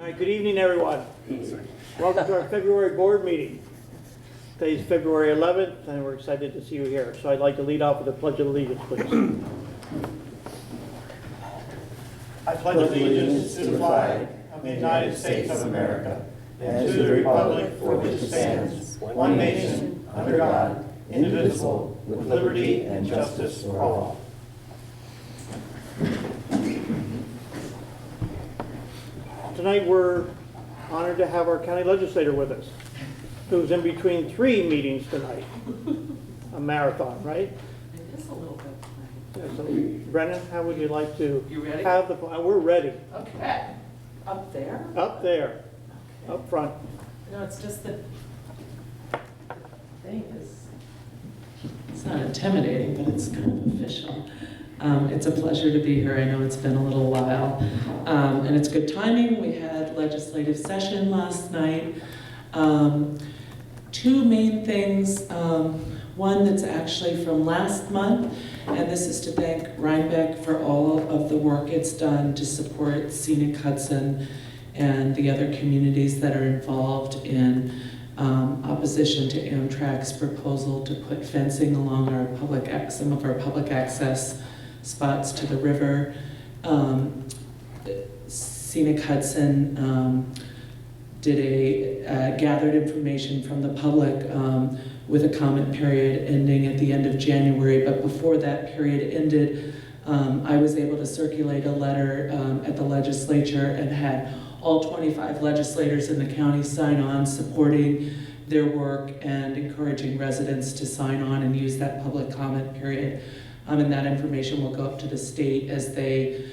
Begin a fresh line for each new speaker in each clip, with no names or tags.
All right, good evening, everyone. Welcome to our February board meeting. Today's February 11th, and we're excited to see you here. So I'd like to lead off with the Pledge of Allegiance, please. I pledge allegiance to the flag of the United States of America and to the republic for which it stands, one nation, under God, indivisible, with liberty and justice for all. Tonight we're honored to have our county legislator with us, who's in between 3 meetings tonight. A marathon, right?
It is a little bit.
Yeah, so Brennan, how would you like to
You ready?
have the, we're ready.
Okay. Up there?
Up there,
Okay.
up front.
No, it's just the thing is, it's not intimidating, but it's kind of official. It's a pleasure to be here. I know it's been a little while. And it's good timing. We had legislative session last night. 2 main things. One that's actually from last month, and this is to thank Rhinebeck for all of the work it's done to support Scenic Hudson and the other communities that are involved in opposition to Amtrak's proposal to put fencing along our some of our public access spots to the river. Scenic Hudson gathered information from the public with a comment period ending at the end of January, but before that period ended, I was able to circulate a letter at the legislature and had all 25 legislators in the county sign on, supporting their work and encouraging residents to sign on and use that public comment period. And that information will go up to the state as they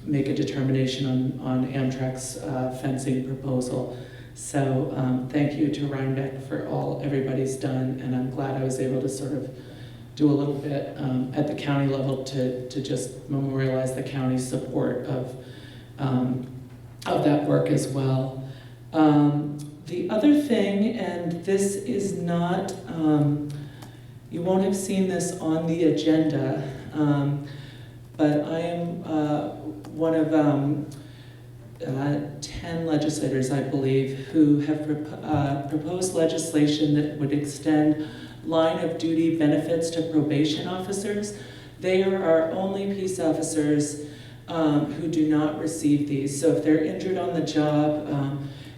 make a determination on Amtrak's fencing proposal. So thank you to Rhinebeck for all everybody's done, and I'm glad I was able to sort of do a little bit at the county level to just memorialize the county's support of that work as well. The other thing, and this is not, you won't have seen this on the agenda, but I am one of 10 legislators, I believe, who have proposed legislation that would extend line of duty benefits to probation officers. They are our only peace officers who do not receive these. So if they're injured on the job,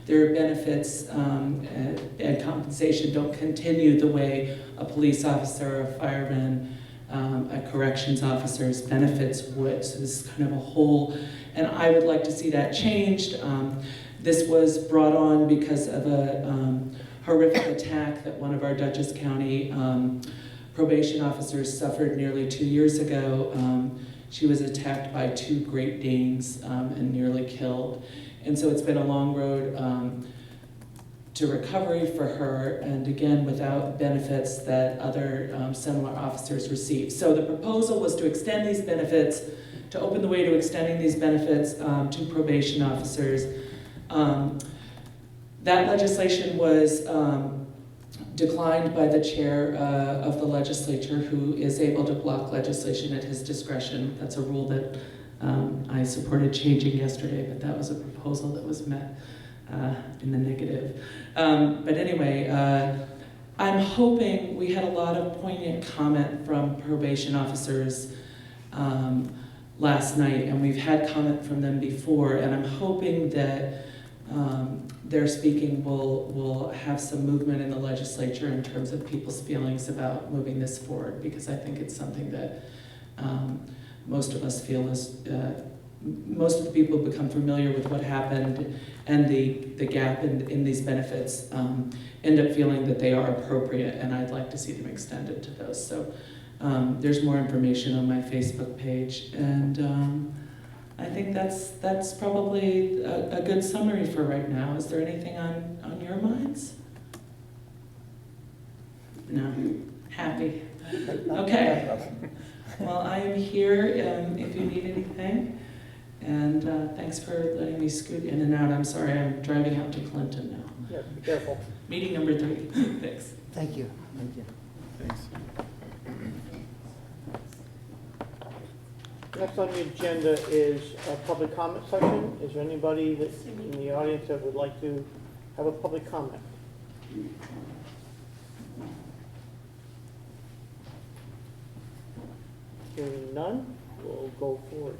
their benefits and compensation don't continue the way a police officer, a fireman, a corrections officer's benefits would. So this is kind of a whole, and I would like to see that changed. This was brought on because of a horrific attack that one of our Dutchess County probation officers suffered nearly 2 years ago. She was attacked by 2 Great Danes and nearly killed. And so it's been a long road to recovery for her, and again, without benefits that other similar officers receive. So the proposal was to extend these benefits, to open the way to extending these benefits to probation officers. That legislation was declined by the chair of the legislature, who is able to block legislation at his discretion. That's a rule that I supported changing yesterday, but that was a proposal that was met in the negative. But anyway, I'm hoping, we had a lot of poignant comment from probation officers last night, and we've had comment from them before, and I'm hoping that their speaking will have some movement in the legislature in terms of people's feelings about moving this forward, because I think it's something that most of us feel is, most of the people who become familiar with what happened and the gap in these benefits end up feeling that they are appropriate, and I'd like to see them extended to those. So there's more information on my Facebook page, and I think that's probably a good summary for right now. Is there anything on your minds? No? Happy? Okay. Well, I am here if you need anything. And thanks for letting me scoot in and out. I'm sorry, I'm driving out to Clinton now.
Yeah, be careful.
Meeting number 3. Thanks.
Thank you. Thank you.
Thanks.
Next on the agenda is a public comment section. Is there anybody that in the audience that would like to have a public comment? Hearing none, we'll go forward.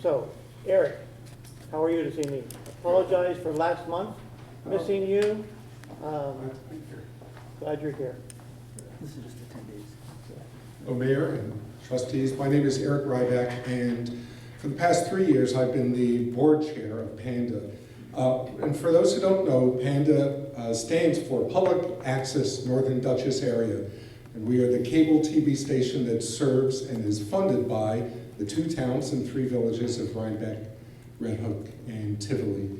So, Eric, how are you this evening? Apologize for last month, missing you. Glad you're here.
This is just the 10 days.
Mayor and trustees, my name is Eric Rhinebeck, and for the past 3 years I've been the board chair of PANDA. And for those who don't know, PANDA stands for Public Access Northern Dutchess Area, and we are the cable TV station that serves and is funded by the 2 towns and 3 villages of Rhinebeck, Red Hook, and Tivoli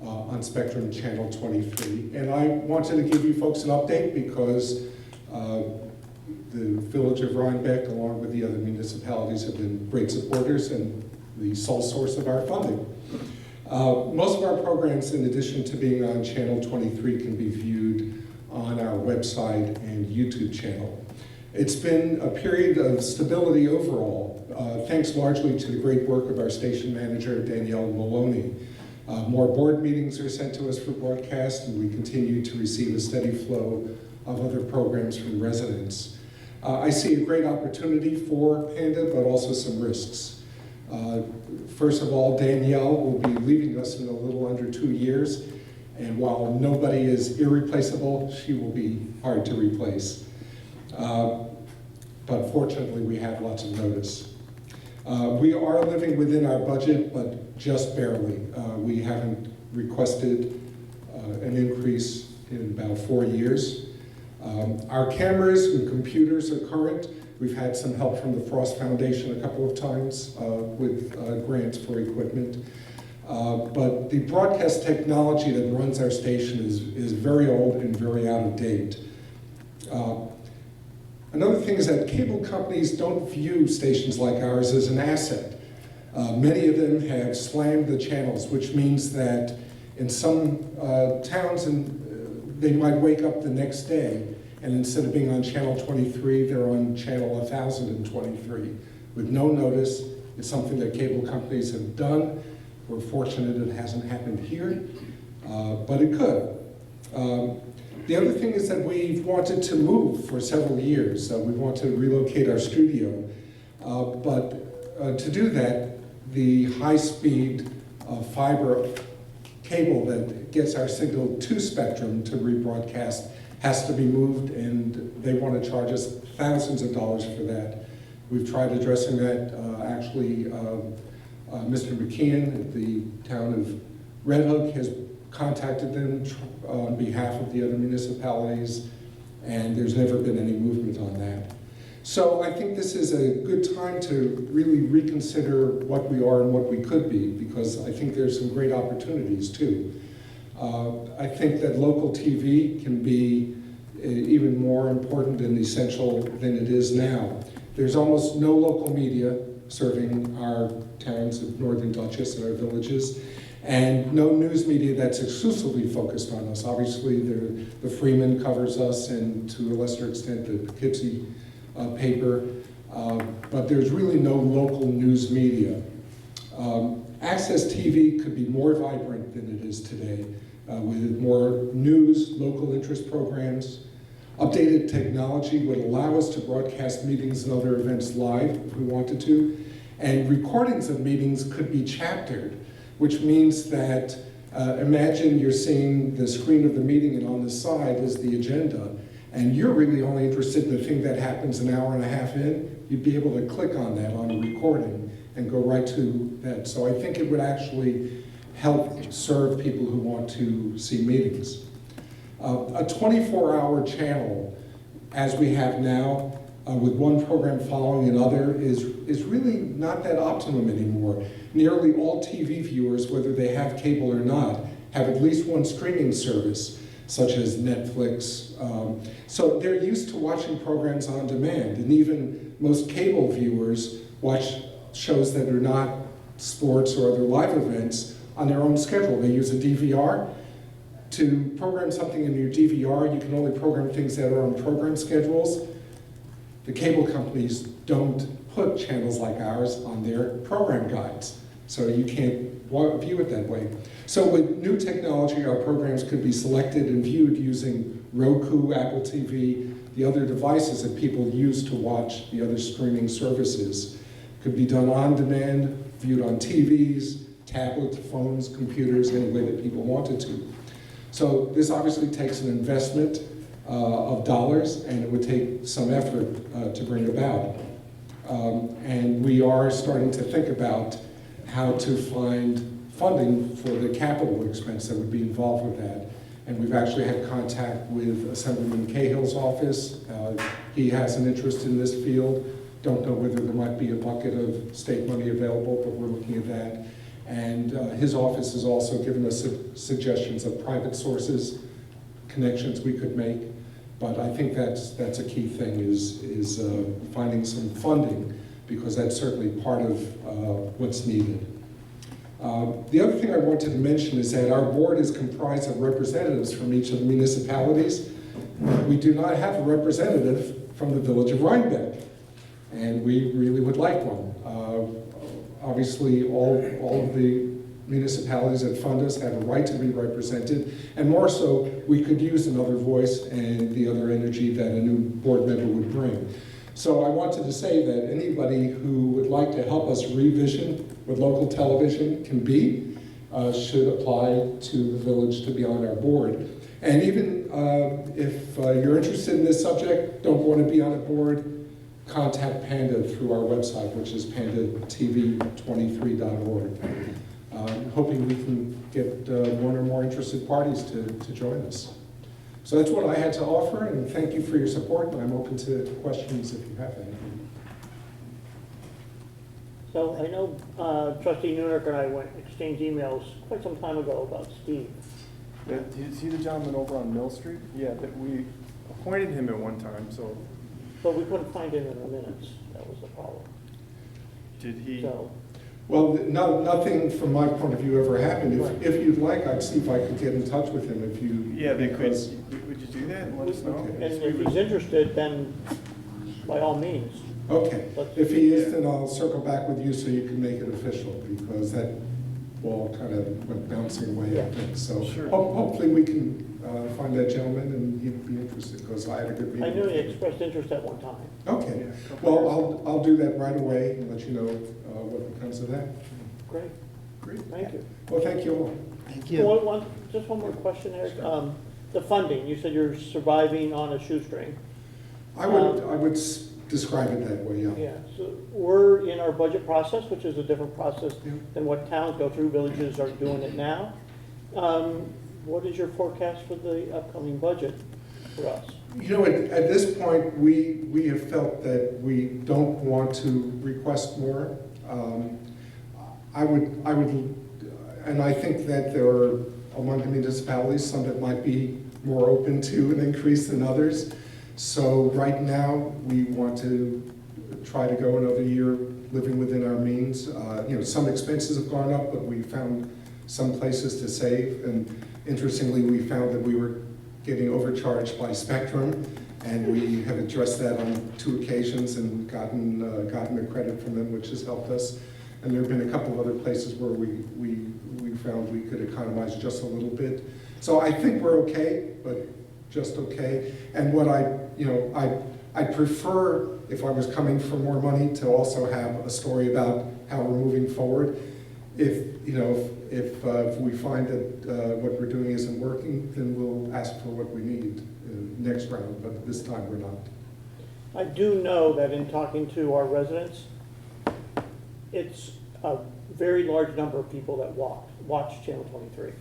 on Spectrum Channel 23. And I wanted to give you folks an update because the village of Rhinebeck, along with the other municipalities, have been great supporters and the sole source of our funding. Most of our programs, in addition to being on Channel 23, can be viewed on our website and YouTube channel. It's been a period of stability overall, thanks largely to the great work of our station manager, Danielle Maloney. More board meetings are sent to us for broadcast, and we continue to receive a steady flow of other programs from residents. I see a great opportunity for PANDA, but also some risks. First of all, Danielle will be leaving us in a little under 2 years, and while nobody is irreplaceable, she will be hard to replace. But fortunately, we have lots of notice. We are living within our budget, but just barely. We haven't requested an increase in about 4 years. Our cameras and computers are current. We've had some help from the Frost Foundation a couple of times with grants for equipment. But the broadcast technology that runs our station is very old and very out of date. Another thing is that cable companies don't view stations like ours as an asset. Many of them have slammed the channels, which means that in some towns they might wake up the next day and instead of being on channel 23, they're on channel 1023 with no notice. It's something that cable companies have done. We're fortunate it hasn't happened here, but it could. The other thing is that we've wanted to move for several years. We want to relocate our studio, but to do that, the high-speed fiber cable that gets our signal to Spectrum to rebroadcast has to be moved, and they want to charge us thousands of dollars for that. We've tried addressing that. Actually, Mr. McKeon at the town of Red Hook has contacted them on behalf of the other municipalities, and there's never been any movement on that. So I think this is a good time to really reconsider what we are and what we could be, because I think there's some great opportunities too. I think that local TV can be even more important and essential than it is now. There's almost no local media serving our towns of Northern Dutchess and our villages, and no news media that's exclusively focused on us. Obviously, the Freeman covers us, and to a lesser extent, the Poughkeepsie paper, but there's really no local news media. Access TV could be more vibrant than it is today, with more news, local interest programs. Updated technology would allow us to broadcast meetings and other events live if we wanted to, and recordings of meetings could be chaptered, which means that imagine you're seeing the screen of the meeting and on the side is the agenda, and you're really only interested in the thing that happens an hour and a half in. You'd be able to click on that on a recording and go right to that. So I think it would actually help serve people who want to see meetings. A 24-hour channel, as we have now, with one program following another, is really not that optimum anymore. Nearly all TV viewers, whether they have cable or not, have at least one streaming service, such as Netflix. So they're used to watching programs on demand, and even most cable viewers watch shows that are not sports or other live events on their own schedule. They use a DVR. To program something in your DVR, you can only program things that are on program schedules. The cable companies don't put channels like ours on their program guides. So you can't view it that way. So with new technology, our programs could be selected and viewed using Roku, Apple TV, the other devices that people use to watch the other streaming services. Could be done on demand, viewed on TVs, tablets, phones, computers, any way that people wanted to. So this obviously takes an investment of dollars, and it would take some effort to bring about. And we are starting to think about how to find funding for the capital expense that would be involved with that. And we've actually had contact with Assemblyman Cahill's office. He has an interest in this field. Don't know whether there might be a bucket of state money available, but we're looking at that. And his office has also given us suggestions of private sources, connections we could make. But I think that's a key thing is finding some funding, because that's certainly part of what's needed. The other thing I wanted to mention is that our board is comprised of representatives from each of the municipalities. We do not have a representative from the village of Rhinebeck, and we really would like one. Obviously, all of the municipalities that fund us have a right to be represented, and more so, we could use another voice and the other energy that a new board member would bring. So I wanted to say that anybody who would like to help us revision what local television can be should apply to the village to be on our board. And even if you're interested in this subject, don't want to be on a board, contact Panda through our website, which is pandatv23.org. Hoping we can get one or more interested parties to join us. So that's what I had to offer, and thank you for your support, and I'm open to questions if you have any.
So I know Trustee Nunez and I exchanged emails quite some time ago about Steve.
Is he the gentleman over on Mill Street? Yeah, that we appointed him at one time, so.
But we couldn't find him in the minutes. That was the problem.
Did he?
So,
Well, nothing from my point of view ever happened. If you'd like, I'd see if I could get in touch with him if you...
Yeah, they could. Would you do that and let us know?
Okay.
and if he's interested, then by all means.
Okay. If he is, then I'll circle back with you so you can make it official, because that ball kind of went bouncing away, I think. So
Sure.
Hopefully we can find that gentleman and he'd be interested, because I had a good meeting.
I knew he expressed interest at one time.
Okay. Well, I'll do that right away and let you know what becomes of that.
Great.
Great.
Thank you.
Well, thank you all.
Thank
Just one more question, Eric. The funding, you said you're surviving on a shoestring.
I would describe it that way, yeah.
Yeah, so we're in our budget process, which is a different process
Yeah.
than what towns go through. Villages are doing it now. What is your forecast for the upcoming budget for us?
You know, at this point, we have felt that we don't want to request more. I would, and I think that there are among the municipalities some that might be more open to an increase than others. So right now, we want to try to go another year living within our means. You know, some expenses have gone up, but we found some places to save. And interestingly, we found that we were getting overcharged by Spectrum, and we have addressed that on 2 occasions and gotten a credit from them, which has helped us. And there have been a couple of other places where we found we could economize just a little bit. So I think we're okay, but just okay. And what I'd prefer, if I was coming for more money, to also have a story about how we're moving forward. If we find that what we're doing isn't working, then we'll ask for what we need next round, but this time we're not.
I do know that in talking to our residents, it's a very large number of people that watch Channel 23.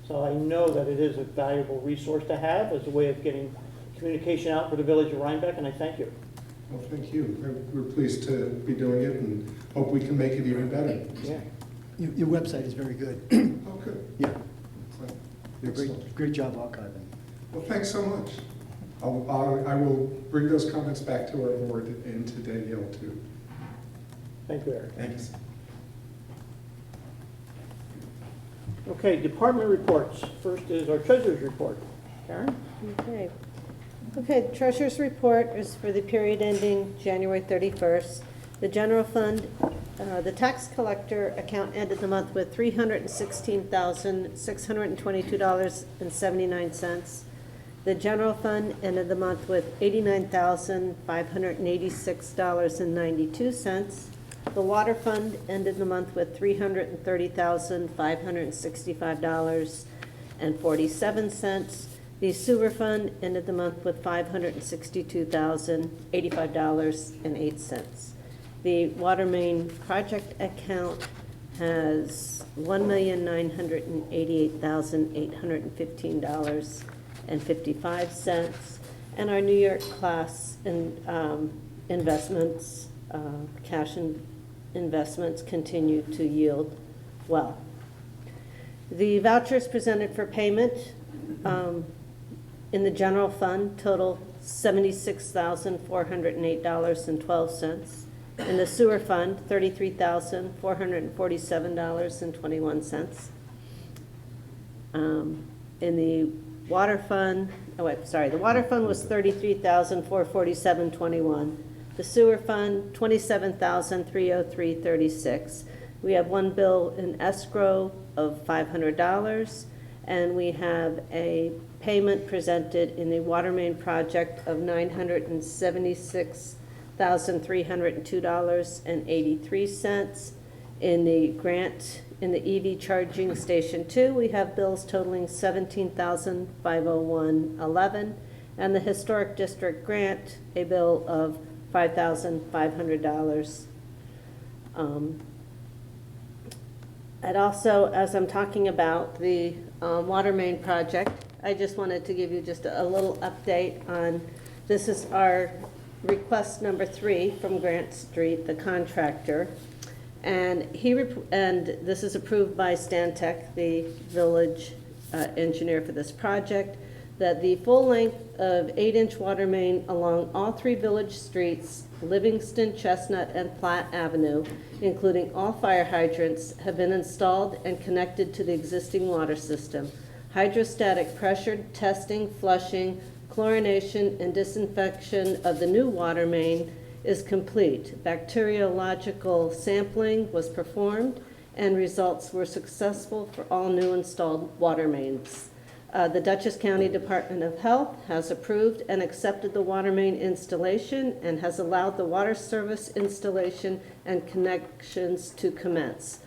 So I know that it is a valuable resource to have as a way of getting communication out for the village of Rhinebeck, and I thank you.
Well, thank you. We're pleased to be doing it and hope we can make it even better.
Yeah.
Your website is very good.
Oh, good.
Yeah,
Excellent.
great job archiving.
Well, thanks so much. I will bring those comments back to our board and to Danielle too.
Thank you, Eric.
Thanks.
Okay, department reports. First is our treasurer's report. Karen?
Okay, treasurer's report is for the period ending January 31st. The general fund, the tax collector account ended the month with $316,622.79. The general fund ended the month with $89,586.92. The water fund ended the month with $330,565.47. The sewer fund ended the month with $562,085.08. The water main project account has $1,988,815.55. And our New York class investments, cash investments continue to yield well. The vouchers presented for payment in the general fund total $76,408.12. In the sewer fund, $33,447.21. In the water fund, the water fund was $33,447.21. The sewer fund, $27,303.36. We have one bill in escrow of $500, and we have a payment presented in the water main project of $976,302.83. In the grant, in the EV charging station 2, we have bills totaling $17,501.11, and the historic district grant, a bill of $5,500. And also, as I'm talking about the water main project, I just wanted to give you just a little update on, this is our request number 3 from Grant Street, the contractor. And this is approved by Stantec, the village engineer for this project, that the full length of 8-inch water main along all 3 village streets, Livingston, Chestnut, and Platt Avenue, including all fire hydrants, have been installed and connected to the existing water system. Hydrostatic pressure testing, flushing, chlorination, and disinfection of the new water main is complete. Bacteriological sampling was performed, and results were successful for all new installed water mains. The Dutchess County Department of Health has approved and accepted the water main installation and has allowed the water service installation and connections to commence.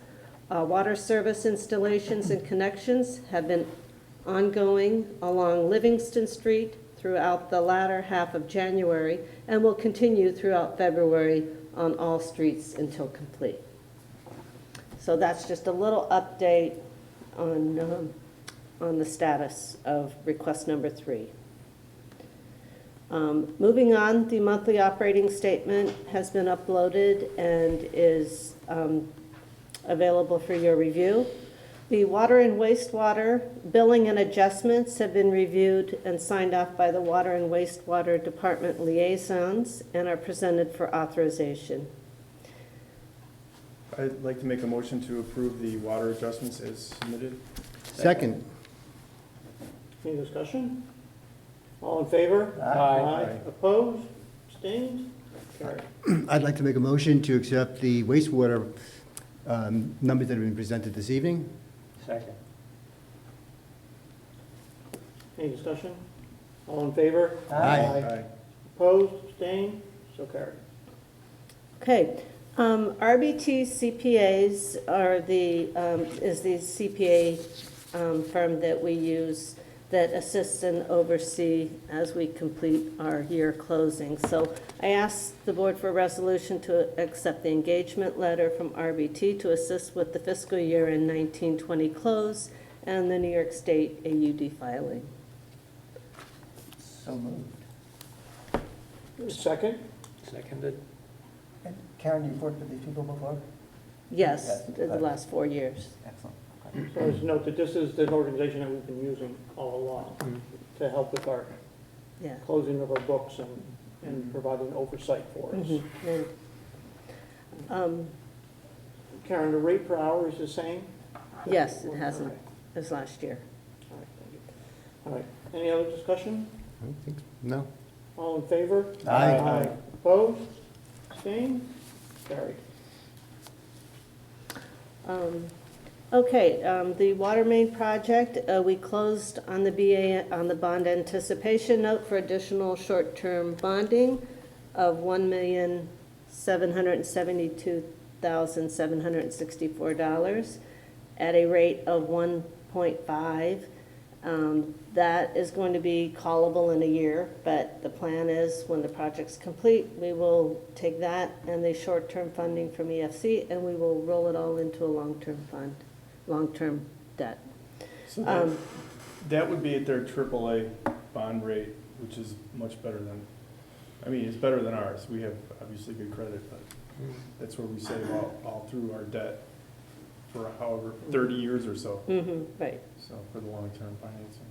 Water service installations and connections have been ongoing along Livingston Street throughout the latter half of January and will continue throughout February on all streets until complete. So that's just a little update on the status of request number 3. Moving on, the monthly operating statement has been uploaded and is available for your review. The water and wastewater billing and adjustments have been reviewed and signed off by the Water and Wastewater Department liaisons and are presented for authorization.
I'd like to make a motion to approve the water adjustments as submitted.
Second.
Any discussion? All in favor?
Aye.
Opposed? Abstained? Carried.
I'd like to make a motion to accept the wastewater numbers that have been presented this evening.
Second. Any discussion? All in favor?
Aye.
Opposed? Abstained? So carried.
Okay, RBT CPAs are is the CPA firm that we use that assists and oversee as we complete our year closing. So I asked the board for a resolution to accept the engagement letter from RBT to assist with the fiscal year in 1920 close and the New York State AUD filing.
So moved.
Second?
Seconded. And Karen, you've worked with these people before?
Yes,
Yes.
the last 4 years.
Excellent.
So just note that this is an organization that we've been using all along to help with our
Yeah.
closing of our books and providing oversight for us.
Mhm. And,
Karen, the rate per hour is the same?
yes, it hasn't, as last year.
All right, thank you. All right, any other discussion?
I don't think, no.
All in favor?
Aye.
Opposed? Abstained? carried.
Okay, the water main project, we closed on the BA, on the bond anticipation note for additional short-term bonding of $1,772,764 at a rate of 1.5. That is going to be callable in a year, but the plan is when the project's complete, we will take that and the short-term funding from EFC and we will roll it all into a long-term fund, long-term debt.
So
Um,
that would be at their AAA bond rate, which is much better than, I mean, it's better than ours. We have obviously good credit, but that's where we save all through our debt for however, 30 years or so,
Right.
so for the long-term financing.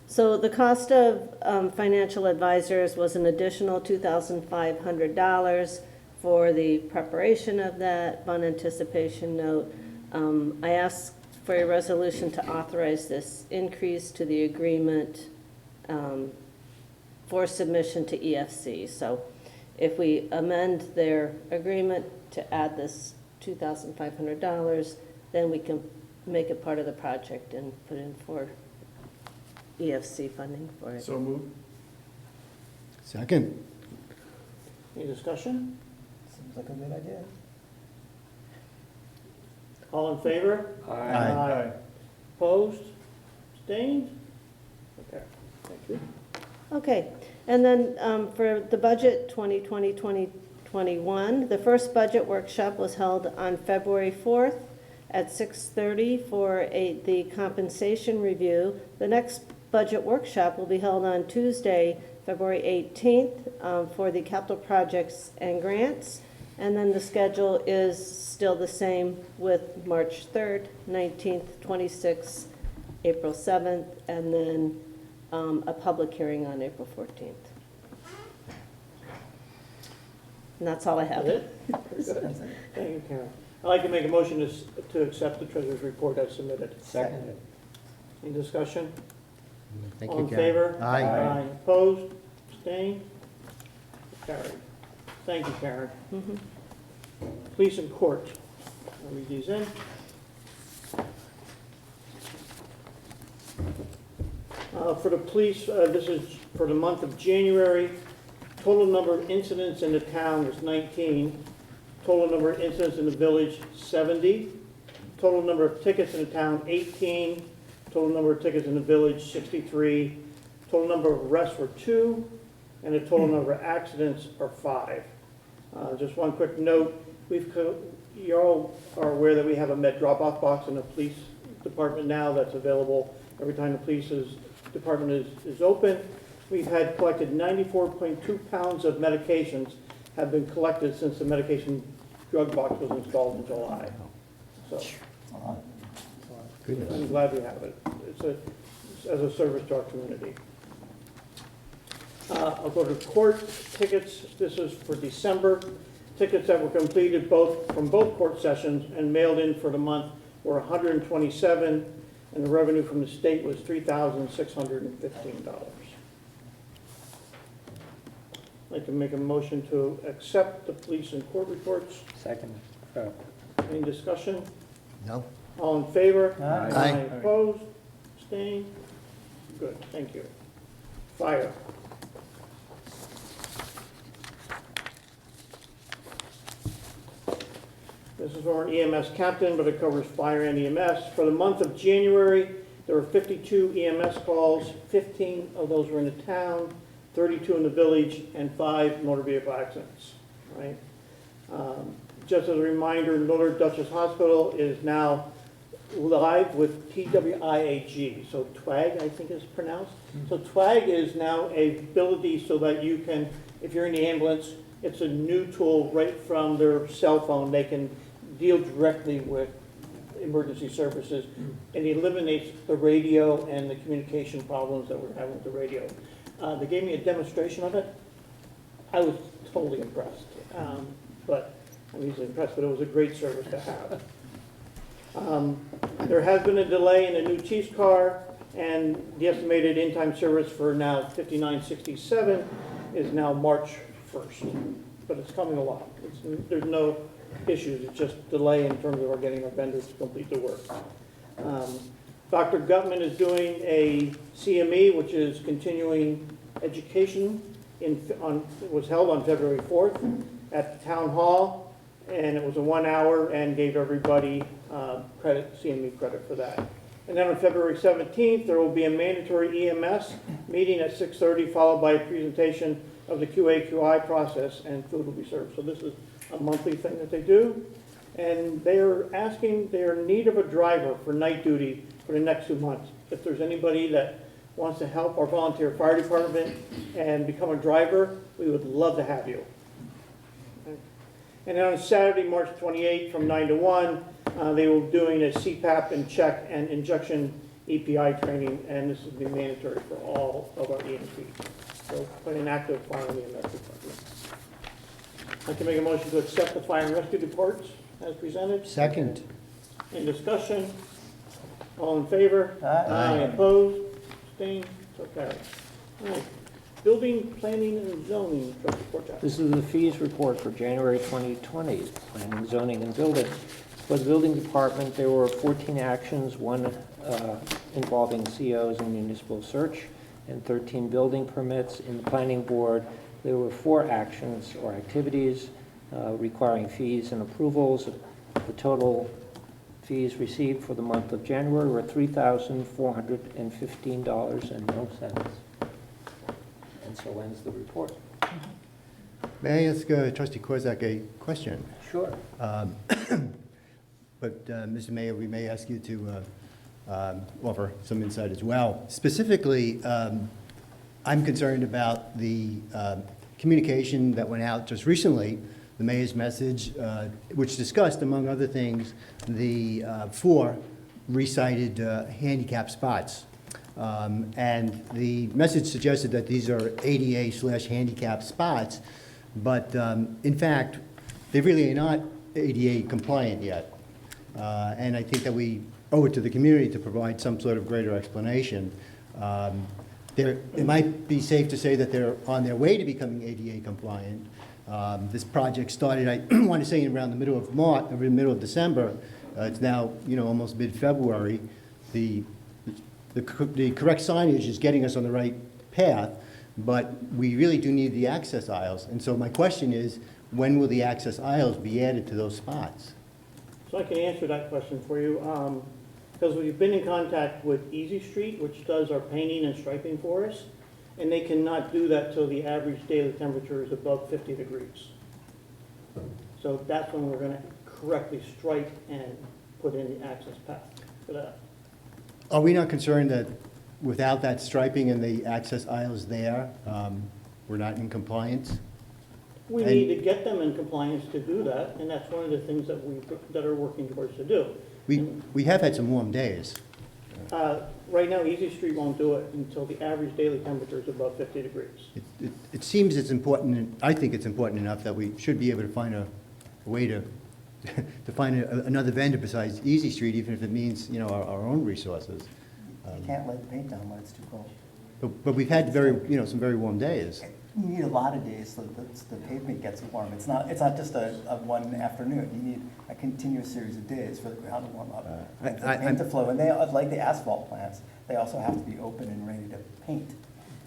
So the cost of financial advisors was an additional $2,500 for the preparation of that bond anticipation note. I asked for a resolution to authorize this increase to the agreement for submission to EFC. So if we amend their agreement to add this $2,500, then we can make it part of the project and put in for EFC funding for it.
So moved.
Second.
Any discussion?
Seems like a good idea.
All in favor?
Aye.
Opposed? Abstained? Okay, thank you.
Okay, and then for the budget 2020-2021, the first budget workshop was held on February 4th at 6:30 for the compensation review. The next budget workshop will be held on Tuesday, February 18th, for the capital projects and grants. And then the schedule is still the same with March 3rd, 19th, 26th, April 7th, and then a public hearing on April 14th. And that's all I have.
Is it? Very good. Thank you, Karen. I'd like to make a motion to accept the treasurer's report as submitted.
Second.
Any discussion?
Thank
All
you,
in
Karen.
favor?
Aye.
Opposed? Abstained? Carried. Thank you, Karen.
Mhm.
Police and court. I'll read these in. For the police, this is for the month of January. Total number of incidents in the town was 19. Total number of incidents in the village, 70. Total number of tickets in the town, 18. Total number of tickets in the village, 63. Total number of arrests were 2. And the total number of accidents are 5. Just one quick note, you all are aware that we have a med drop-off box in the police department now that's available every time the police department is open. We've had collected 94.2 pounds of medications have been collected since the medication drug box was installed in July. So I'm glad we have it. It's as a service to our community. I'll go to court tickets. This is for December. Tickets that were completed from both court sessions and mailed in for the month were 127, and the revenue from the state was $3,615. I'd like to make a motion to accept the police and court reports.
Second.
Any discussion?
No.
All in favor?
Aye.
Opposed? Abstained? Good, thank you. Fire. This is for an EMS captain, but it covers fire and EMS. For the month of January, there were 52 EMS calls. 15 of those were in the town, 32 in the village, and 5 motor vehicle accidents, right? Just as a reminder, Miller Dutchess Hospital is now live with TWIAG, so TWAG, I think is pronounced. So TWAG is now a ability so that you can, if you're in the ambulance, it's a new tool right from their cell phone. They can deal directly with emergency services, and it eliminates the radio and the communication problems that we're having with the radio. They gave me a demonstration of it. I was totally impressed. But I'm usually impressed, but it was a great service to have. There has been a delay in a new chief's car, and the estimated in-time service for now 5967 is now March 1st. but it's coming along. There's no issues, it's just delay in terms of our getting our vendors to complete the work. Dr. Gutman is doing a CME, which is continuing education, it was held on February 4th at the town hall, and it was a 1 hour and gave everybody CME credit for that. And then on February 17th, there will be a mandatory EMS meeting at 6:30, followed by a presentation of the QA/QI process, and food will be served. So this is a monthly thing that they do. And they're in need of a driver for night duty for the next 2 months. If there's anybody that wants to help our volunteer fire department and become a driver, we would love to have you. Okay. And then on Saturday, March 28th, from 9 to 1, they will be doing a CPAP and check and injection EPI training, and this will be mandatory for all of our EMTs. So quite an active fire and EMS department. I'd like to make a motion to accept the fire and rescue reports as presented.
Second.
In discussion, all in favor?
Aye.
Opposed? Abstained? So carried. All right. Building, planning, and zoning, trustee Porchak.
This is the fees report for January 2020, planning, zoning, and building. For the building department, there were 14 actions, one involving COs and municipal search, and 13 building permits. In the planning board, there were 4 actions or activities requiring fees and approvals. The total fees received for the month of January were $3,415.00. And so ends the report.
May I ask Trustee Kozak a question?
Sure.
But, Mr. Mayor, we may ask you to offer some insight as well. Specifically, I'm concerned about the communication that went out just recently, the mayor's message, which discussed, among other things, the 4 recited handicap spots. And the message suggested that these are ADA/handicap spots, but in fact, they really are not ADA compliant yet. And I think that we owe it to the community to provide some sort of greater explanation. It might be safe to say that they're on their way to becoming ADA compliant. This project started, I want to say, around the middle of March, or the middle of December. It's now, almost mid-February. The correct signage is getting us on the right path, but we really do need the access aisles. And so my question is, when will the access aisles be added to those spots?
So I can answer that question for you, because we've been in contact with Easy Street, which does our painting and striping for us, and they cannot do that till the average daily temperature is above 50 degrees. So that's when we're gonna correctly stripe and put in the access path for that.
Are we not concerned that without that striping and the access aisles there, we're not in compliance?
We need to get them in compliance to do that, and that's one of the things that that are working towards to do.
We have had some warm days.
Right now, Easy Street won't do it until the average daily temperature is above 50 degrees.
It seems it's important, and I think it's important enough that we should be able to find a way to find another vendor besides Easy Street, even if it means, our own resources.
You can't let the paint down when it's too cold.
But we've had some very warm days.
You need a lot of days so that the pavement gets warm. It's not just a one afternoon. You need a continuous series of days for the ground to warm up, and for the paint to flow. And they, like the asphalt plants, they also have to be open and ready to paint.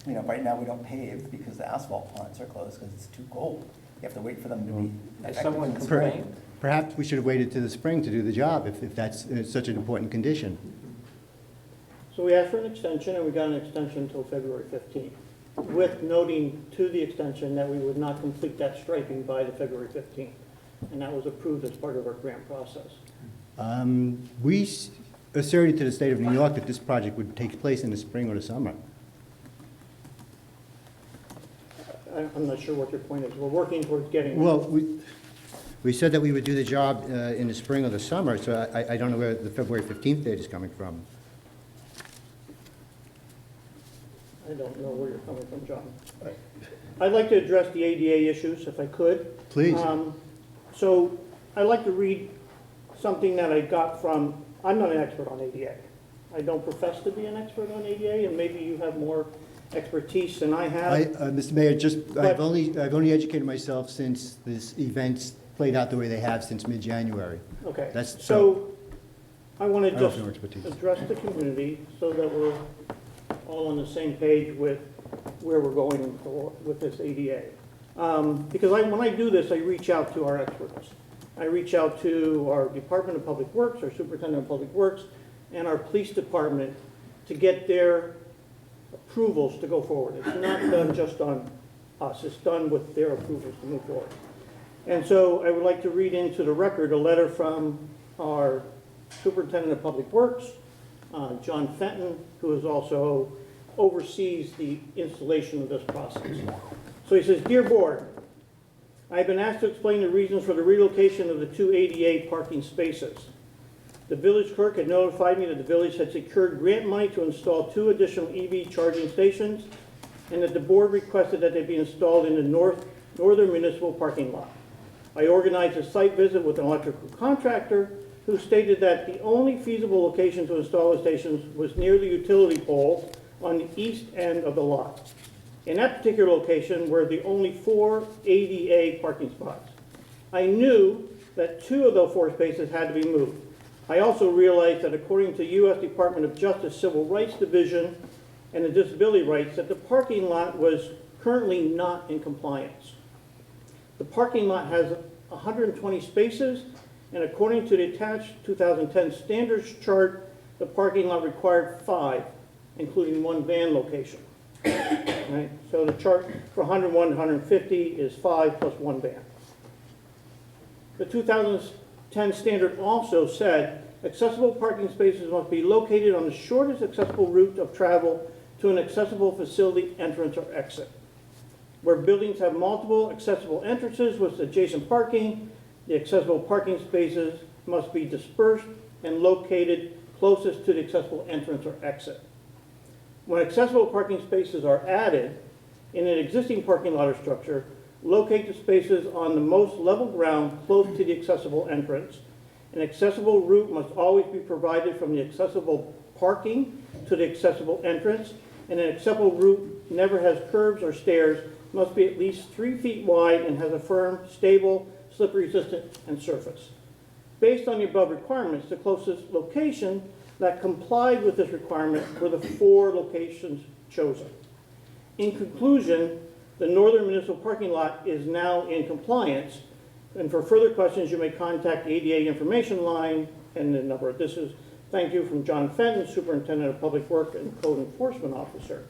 Right now we don't pave because the asphalt plants are closed because it's too cold. You have to wait for them to be
Has
effective
someone
in the spring.
complained?
Perhaps we should have waited to the spring to do the job if that's such an important condition.
So we asked for an extension, and we got an extension until February 15th, with noting to the extension that we would not complete that striping by the February 15th. And that was approved as part of our grant process.
We asserted to the state of New York that this project would take place in the spring or the summer.
I'm not sure what your point is. We're working towards getting.
Well, we said that we would do the job in the spring or the summer, so I don't know where the February 15th date is coming from.
I don't know where you're coming from, John. I'd like to address the ADA issues, if I could.
Please.
So I'd like to read something that I got from, I'm not an expert on ADA. I don't profess to be an expert on ADA, and maybe you have more expertise than I have.
Mr. Mayor, I've
But-
only educated myself since this event's played out the way they have since mid-January.
Okay,
That's-
so I want
I
to
don't
just
know your expertise.
address the community so that we're all on the same page with where we're going with this ADA. Because when I do this, I reach out to our experts. I reach out to our Department of Public Works, our Superintendent of Public Works, and our Police Department to get their approvals to go forward. It's not done just on us, it's done with their approvals to move forward. And so I would like to read into the record a letter from our Superintendent of Public Works, John Fenton, who is also oversees the installation of this process. So he says, "Dear Board, I have been asked to explain the reasons for the relocation of the 2 ADA parking spaces. The village clerk had notified me that the village had secured grant money to install 2 additional EV charging stations, and that the board requested that they be installed in the northern municipal parking lot. I organized a site visit with an electrical contractor who stated that the only feasible location to install the stations was near the utility pole on the east end of the lot. In that particular location were the only 4 ADA parking spots. I knew that 2 of those 4 spaces had to be moved. I also realized that according to U.S. Department of Justice Civil Rights Division and the Disability Rights, that the parking lot was currently not in compliance. The parking lot has 120 spaces, and according to the attached 2010 standards chart, the parking lot required 5, including 1 van location. Right? So the chart for 101 to 150 is 5 plus 1 van. The 2010 standard also said accessible parking spaces must be located on the shortest accessible route of travel to an accessible facility entrance or exit. Where buildings have multiple accessible entrances with adjacent parking, the accessible parking spaces must be dispersed and located closest to the accessible entrance or exit. When accessible parking spaces are added in an existing parking lot or structure, locate the spaces on the most level ground close to the accessible entrance. An accessible route must always be provided from the accessible parking to the accessible entrance, and an acceptable route never has curbs or stairs, must be at least 3 feet wide and has a firm, stable, slip-resistant and surface. Based on the above requirements, the closest location that complied with this requirement were the 4 locations chosen. In conclusion, the northern municipal parking lot is now in compliance, and for further questions, you may contact the ADA information line and the number. This is, thank you, from John Fenton, Superintendent of Public Works and Code Enforcement Officer.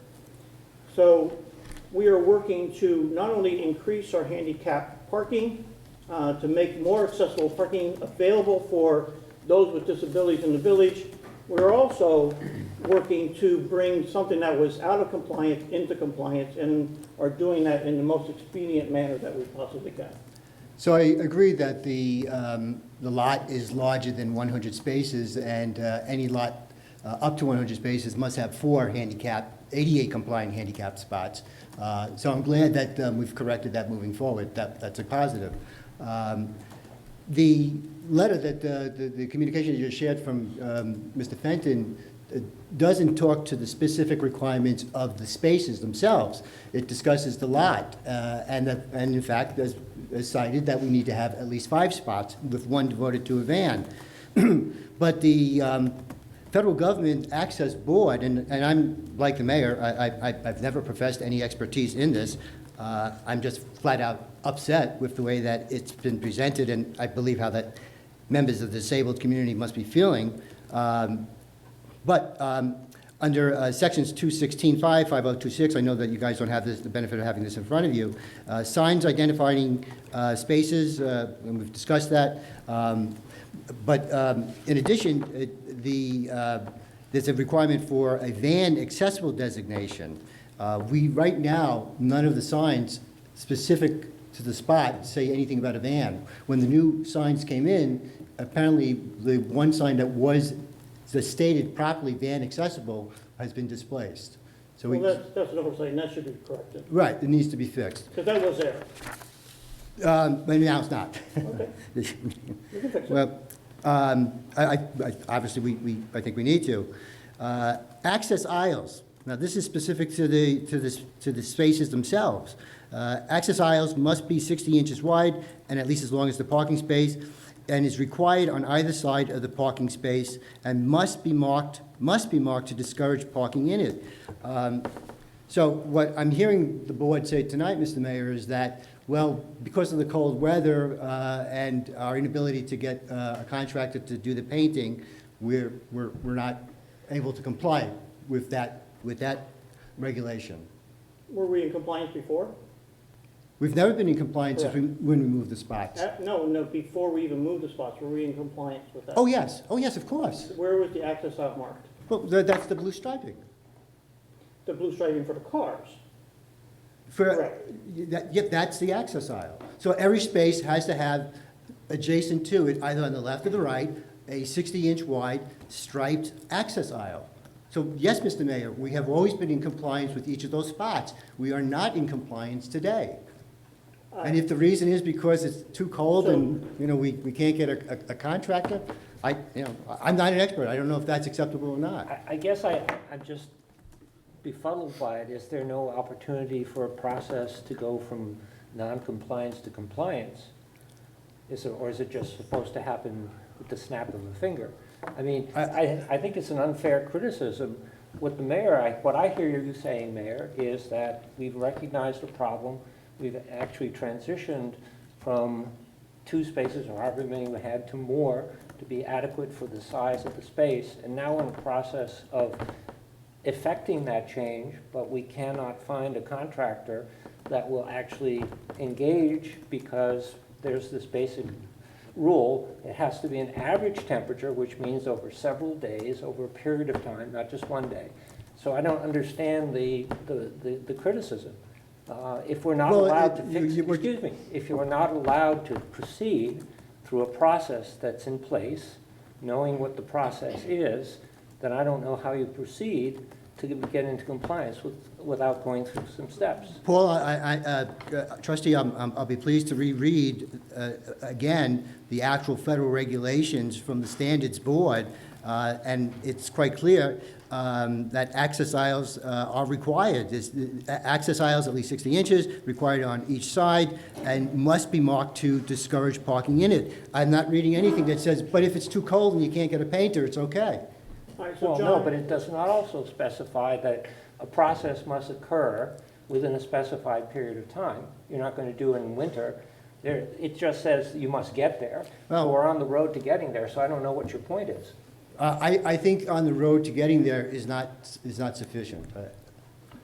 So we are working to not only increase our handicap parking, to make more accessible parking available for those with disabilities in the village. We're also working to bring something that was out of compliance into compliance, and are doing that in the most expedient manner that we possibly can.
So I agree that the lot is larger than 100 spaces, and any lot up to 100 spaces must have 4 ADA compliant handicap spots. So I'm glad that we've corrected that moving forward. That's a positive. The letter that the communication you just shared from Mr. Fenton doesn't talk to the specific requirements of the spaces themselves. It discusses the lot, and in fact, as cited, that we need to have at least 5 spots, with 1 devoted to a van. But the Federal Government Access Board, and I'm like the mayor, I've never professed any expertise in this. I'm just flat out upset with the way that it's been presented, and I believe how that members of the disabled community must be feeling. But under sections 216.5, 5026, I know that you guys don't have the benefit of having this in front of you. Signs identifying spaces, and we've discussed that. But in addition, there's a requirement for a van accessible designation. Right now, none of the signs specific to the spot say anything about a van. When the new signs came in, apparently the one sign that was stated properly van accessible has been displaced. So
Well, that's an oversight, and that should be corrected,
right, it needs to be fixed.
because that was there.
But now it's not.
Okay, we can fix it.
Well, obviously, I think we need to. Access aisles. Now, this is specific to the spaces themselves. Access aisles must be 60 inches wide and at least as long as the parking space, and is required on either side of the parking space and must be marked to discourage parking in it. So what I'm hearing the board say tonight, Mr. Mayor, is that, well, because of the cold weather and our inability to get a contractor to do the painting, we're not able to comply with that regulation.
Were we in compliance before?
We've never been in compliance when we moved the spots.
No, before we even moved the spots, were we in compliance with that?
Oh, yes, of course.
Where was the access aisle marked?
Well, that's the blue striping.
The blue striping for the cars. Correct.
That's the access aisle. So every space has to have adjacent to it, either on the left or the right, a 60-inch wide striped access aisle. So yes, Mr. Mayor, we have always been in compliance with each of those spots. We are not in compliance today. And if the reason is because it's too cold and, we can't get a contractor, I'm not an expert. I don't know if that's acceptable or not.
I guess I'm just befuddled by it. Is there no opportunity for a process to go from non-compliance to compliance? Or is it just supposed to happen with the snap of a finger? I mean, I think it's an unfair criticism. What I hear you saying, Mayor, is that we've recognized the problem. We've actually transitioned from 2 spaces, or however many we had, to more, to be adequate for the size of the space. And now we're in the process of effecting that change, but we cannot find a contractor that will actually engage because there's this basic rule. It has to be an average temperature, which means over several days, over a period of time, not just one day. So I don't understand the criticism. If we're not allowed to if you're not allowed to proceed through a process that's in place, knowing what the process is, then I don't know how you proceed to get into compliance without going through some steps.
Paul, Trustee, I'll be pleased to reread again the actual federal regulations from the Standards Board, and it's quite clear that access aisles are required. There's access aisles at least 60 inches, required on each side, and must be marked to discourage parking in it. I'm not reading anything that says, but if it's too cold and you can't get a painter, it's okay.
All right, so
Well,
John,
no, but it does not also specify that a process must occur within a specified period of time. You're not going to do it in winter. It just says you must get there.
Well-
So we're on the road to getting there, so I don't know what your point is.
I think on the road to getting there is not sufficient.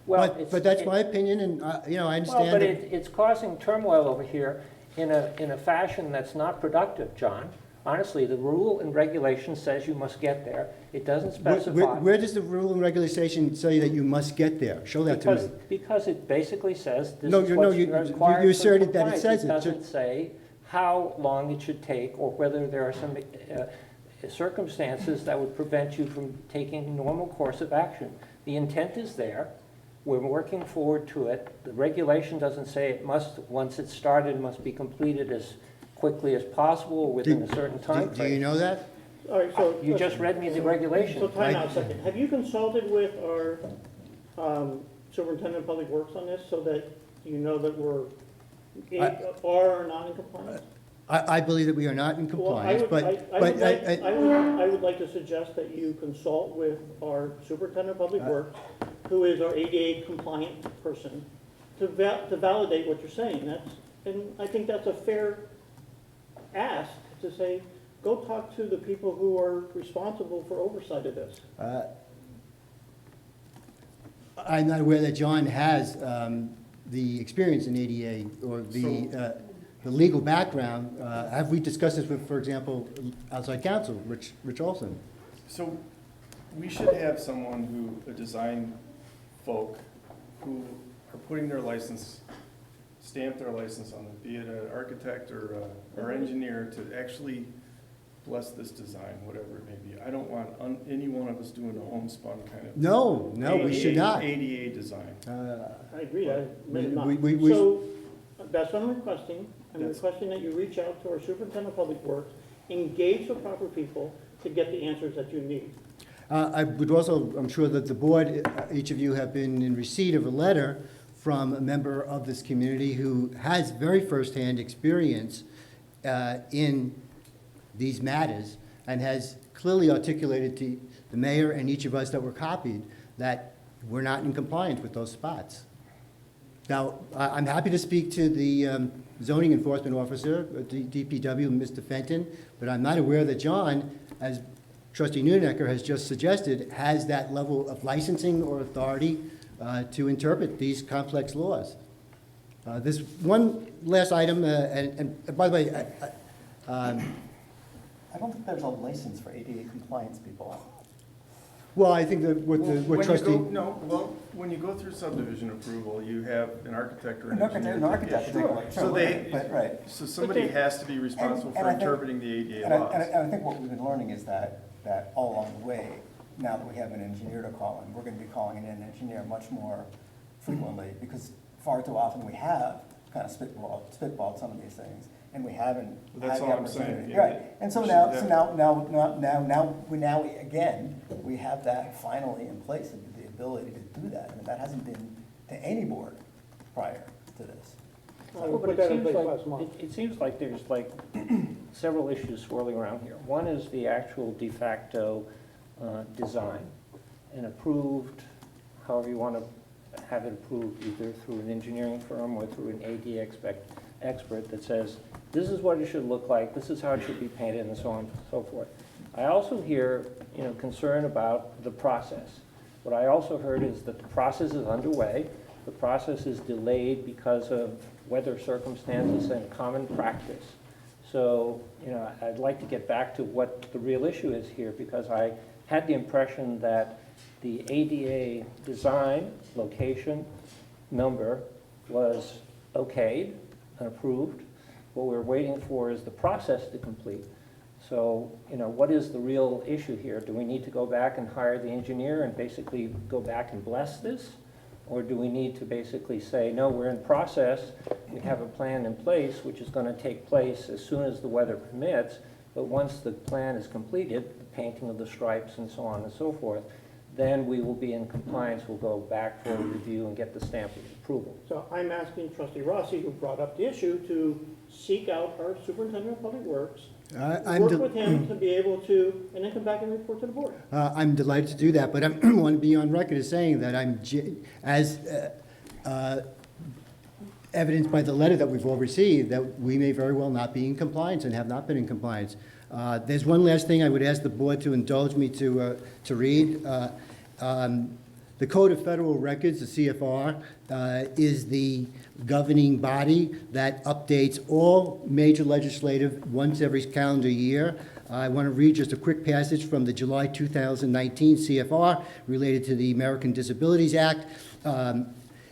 But that's my opinion, and I understand.
Well, but
that-
it's causing turmoil over here in a fashion that's not productive, John. Honestly, the rule and regulation says you must get there. It doesn't specify.
Where does the rule and regulation say that you must get there? Show that to me.
Because it basically says this
No,
is
you-
what
no,
you're
you-
required
you
for
asserted that it
compliance.
says it.
It doesn't say how long it should take or whether there are some circumstances that would prevent you from taking normal course of action. The intent is there. We're working forward to it. The regulation doesn't say it must, once it's started, must be completed as quickly as possible or within a certain time
Do
frame.
you know that?
all right, so.
You just read me the regulation.
So time out a second. Have you consulted with our superintendent of public works on this so that you know that we're are or not in compliance?
I believe that we are not in compliance,
Well,
but
I would like to suggest that you consult with our superintendent of public works, who is our ADA compliant person, to validate what you're saying. And I think that's a fair ask to say, go talk to the people who are responsible for oversight of this.
I'm not aware that John has the experience in ADA or the legal background. Have we discussed this with, for example, outside counsel, Rich Olson?
So we should have someone a design folk who are putting their license, stamp their license on it, be it an architect or engineer, to actually bless this design, whatever it may be. I don't want any one of us doing a homespun kind of.
No, we should not.
ADA design.
I agree,
we-
So, that's what I'm requesting. I'm
Yes.
requesting that you reach out to our superintendent of public works, engage the proper people to get the answers that you need.
I would also, I'm sure that the board, each of you have been in receipt of a letter from a member of this community who has very firsthand experience in these matters and has clearly articulated to the mayor and each of us that were copied that we're not in compliance with those spots. Now, I'm happy to speak to the zoning enforcement officer, DPW, Mr. Fenton, but I'm not aware that John, as Trustee Nunecker has just suggested, has that level of licensing or authority to interpret these complex laws. There's one last item, and by the way,
I don't think there's a license for ADA compliance people.
well, I think that what trustee...
When you go through subdivision approval, you have an architect or an
An
engineer.
architect,
So they,
but, right.
so somebody has to be responsible
And
for
I think-
interpreting the ADA
And
laws.
I think what we've been learning is that all along the way, now that we have an engineer to call in, we're gonna be calling in an engineer much more frequently, because far too often we have kind of spitballed some of these things, and we haven't
That's
had the
all I'm saying,
opportunity.
yeah.
Right, and so
We
now,
should
again, we have that finally in place, the ability to do that, and that hasn't been to any board prior to this.
Well, we
Well,
put
but
that in
it
place
seems
last
like,
month.
it seems like there's like several issues swirling around here. One is the actual de facto design and approved, however you want to have it approved, either through an engineering firm or through an AD expert that says, this is what it should look like, this is how it should be painted, and so on and so forth. I also hear, concern about the process. What I also heard is that the process is underway. The process is delayed because of weather circumstances and common practice. So, I'd like to get back to what the real issue is here, because I had the impression that the ADA design, location, number was okayed and approved. What we're waiting for is the process to complete. So, what is the real issue here? Do we need to go back and hire the engineer and basically go back and bless this? Or do we need to basically say, no, we're in process, we have a plan in place, which is going to take place as soon as the weather permits, but once the plan is completed, the painting of the stripes and so on and so forth, then we will be in compliance, we'll go back for a review and get the stamp of approval.
So I'm asking Trustee Rossi, who brought up the issue, to seek out our superintendent of public works, work with him to be able to, and then come back and report to the board.
I'm delighted to do that, but I want to be on record as saying that as evidenced by the letter that we've all received, that we may very well not be in compliance and have not been in compliance. There's one last thing I would ask the board to indulge me to read. The Code of Federal Records, the CFR, is the governing body that updates all major legislative once every calendar year. I want to read just a quick passage from the July 2019 CFR related to the American Disabilities Act.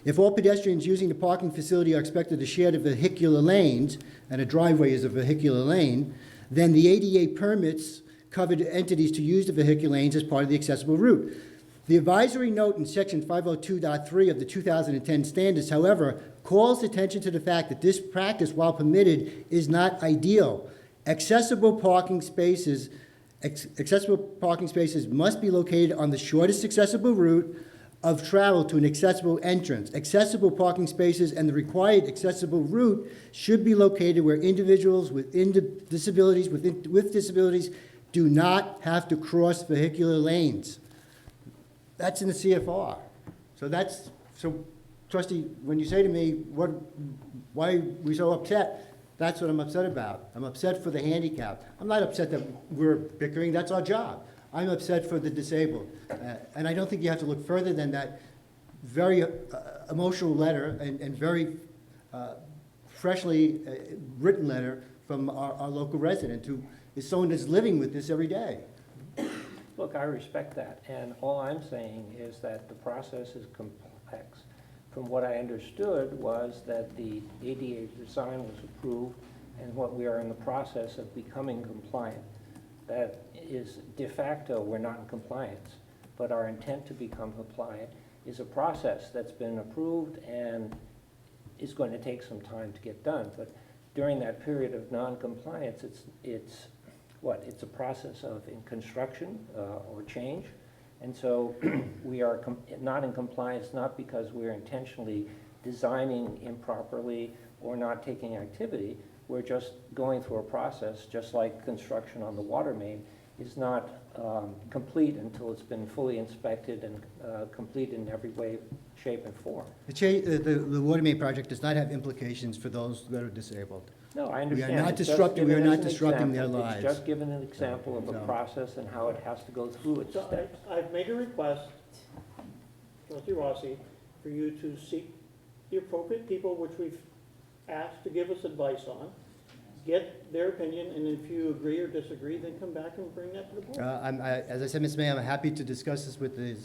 If all pedestrians using the parking facility are expected to share the vehicular lanes, and a driveway is a vehicular lane, then the ADA permits covered entities to use the vehicular lanes as part of the accessible route. The advisory note in section 502.3 of the 2010 standards, however, calls attention to the fact that this practice, while permitted, is not ideal. Accessible parking spaces must be located on the shortest accessible route of travel to an accessible entrance. Accessible parking spaces and the required accessible route should be located where individuals with disabilities do not have to cross vehicular lanes. That's in the CFR. So Trustee, when you say to me, why are we so upset? That's what I'm upset about. I'm upset for the handicapped. I'm not upset that we're bickering, that's our job. I'm upset for the disabled. And I don't think you have to look further than that very emotional letter and very freshly written letter from our local resident, who is someone that's living with this every day.
Look, I respect that, and all I'm saying is that the process is complex. From what I understood was that the ADA design was approved, and what we are in the process of becoming compliant. That is de facto, we're not in compliance, but our intent to become compliant is a process that's been approved and is going to take some time to get done. But during that period of non-compliance, it's a process of in construction or change, And so we are not in compliance, not because we're intentionally designing improperly or not taking activity. We're just going through a process, just like construction on the water main is not complete until it's been fully inspected and complete in every way, shape, and form.
The water main project does not have implications for those that are disabled.
No, I understand.
not
It's just
disrupting- we are
given
not
as an
disrupting their
example.
lives.
It's just given an example of a
No.
process and how it has to go through its
So
steps.
I've made a request, Trustee Rossi, for you to seek the appropriate people which we've asked to give us advice on, get their opinion, and if you agree or disagree, then come back and bring that to the board.
As I said, Ms. May, I'm happy to discuss this with the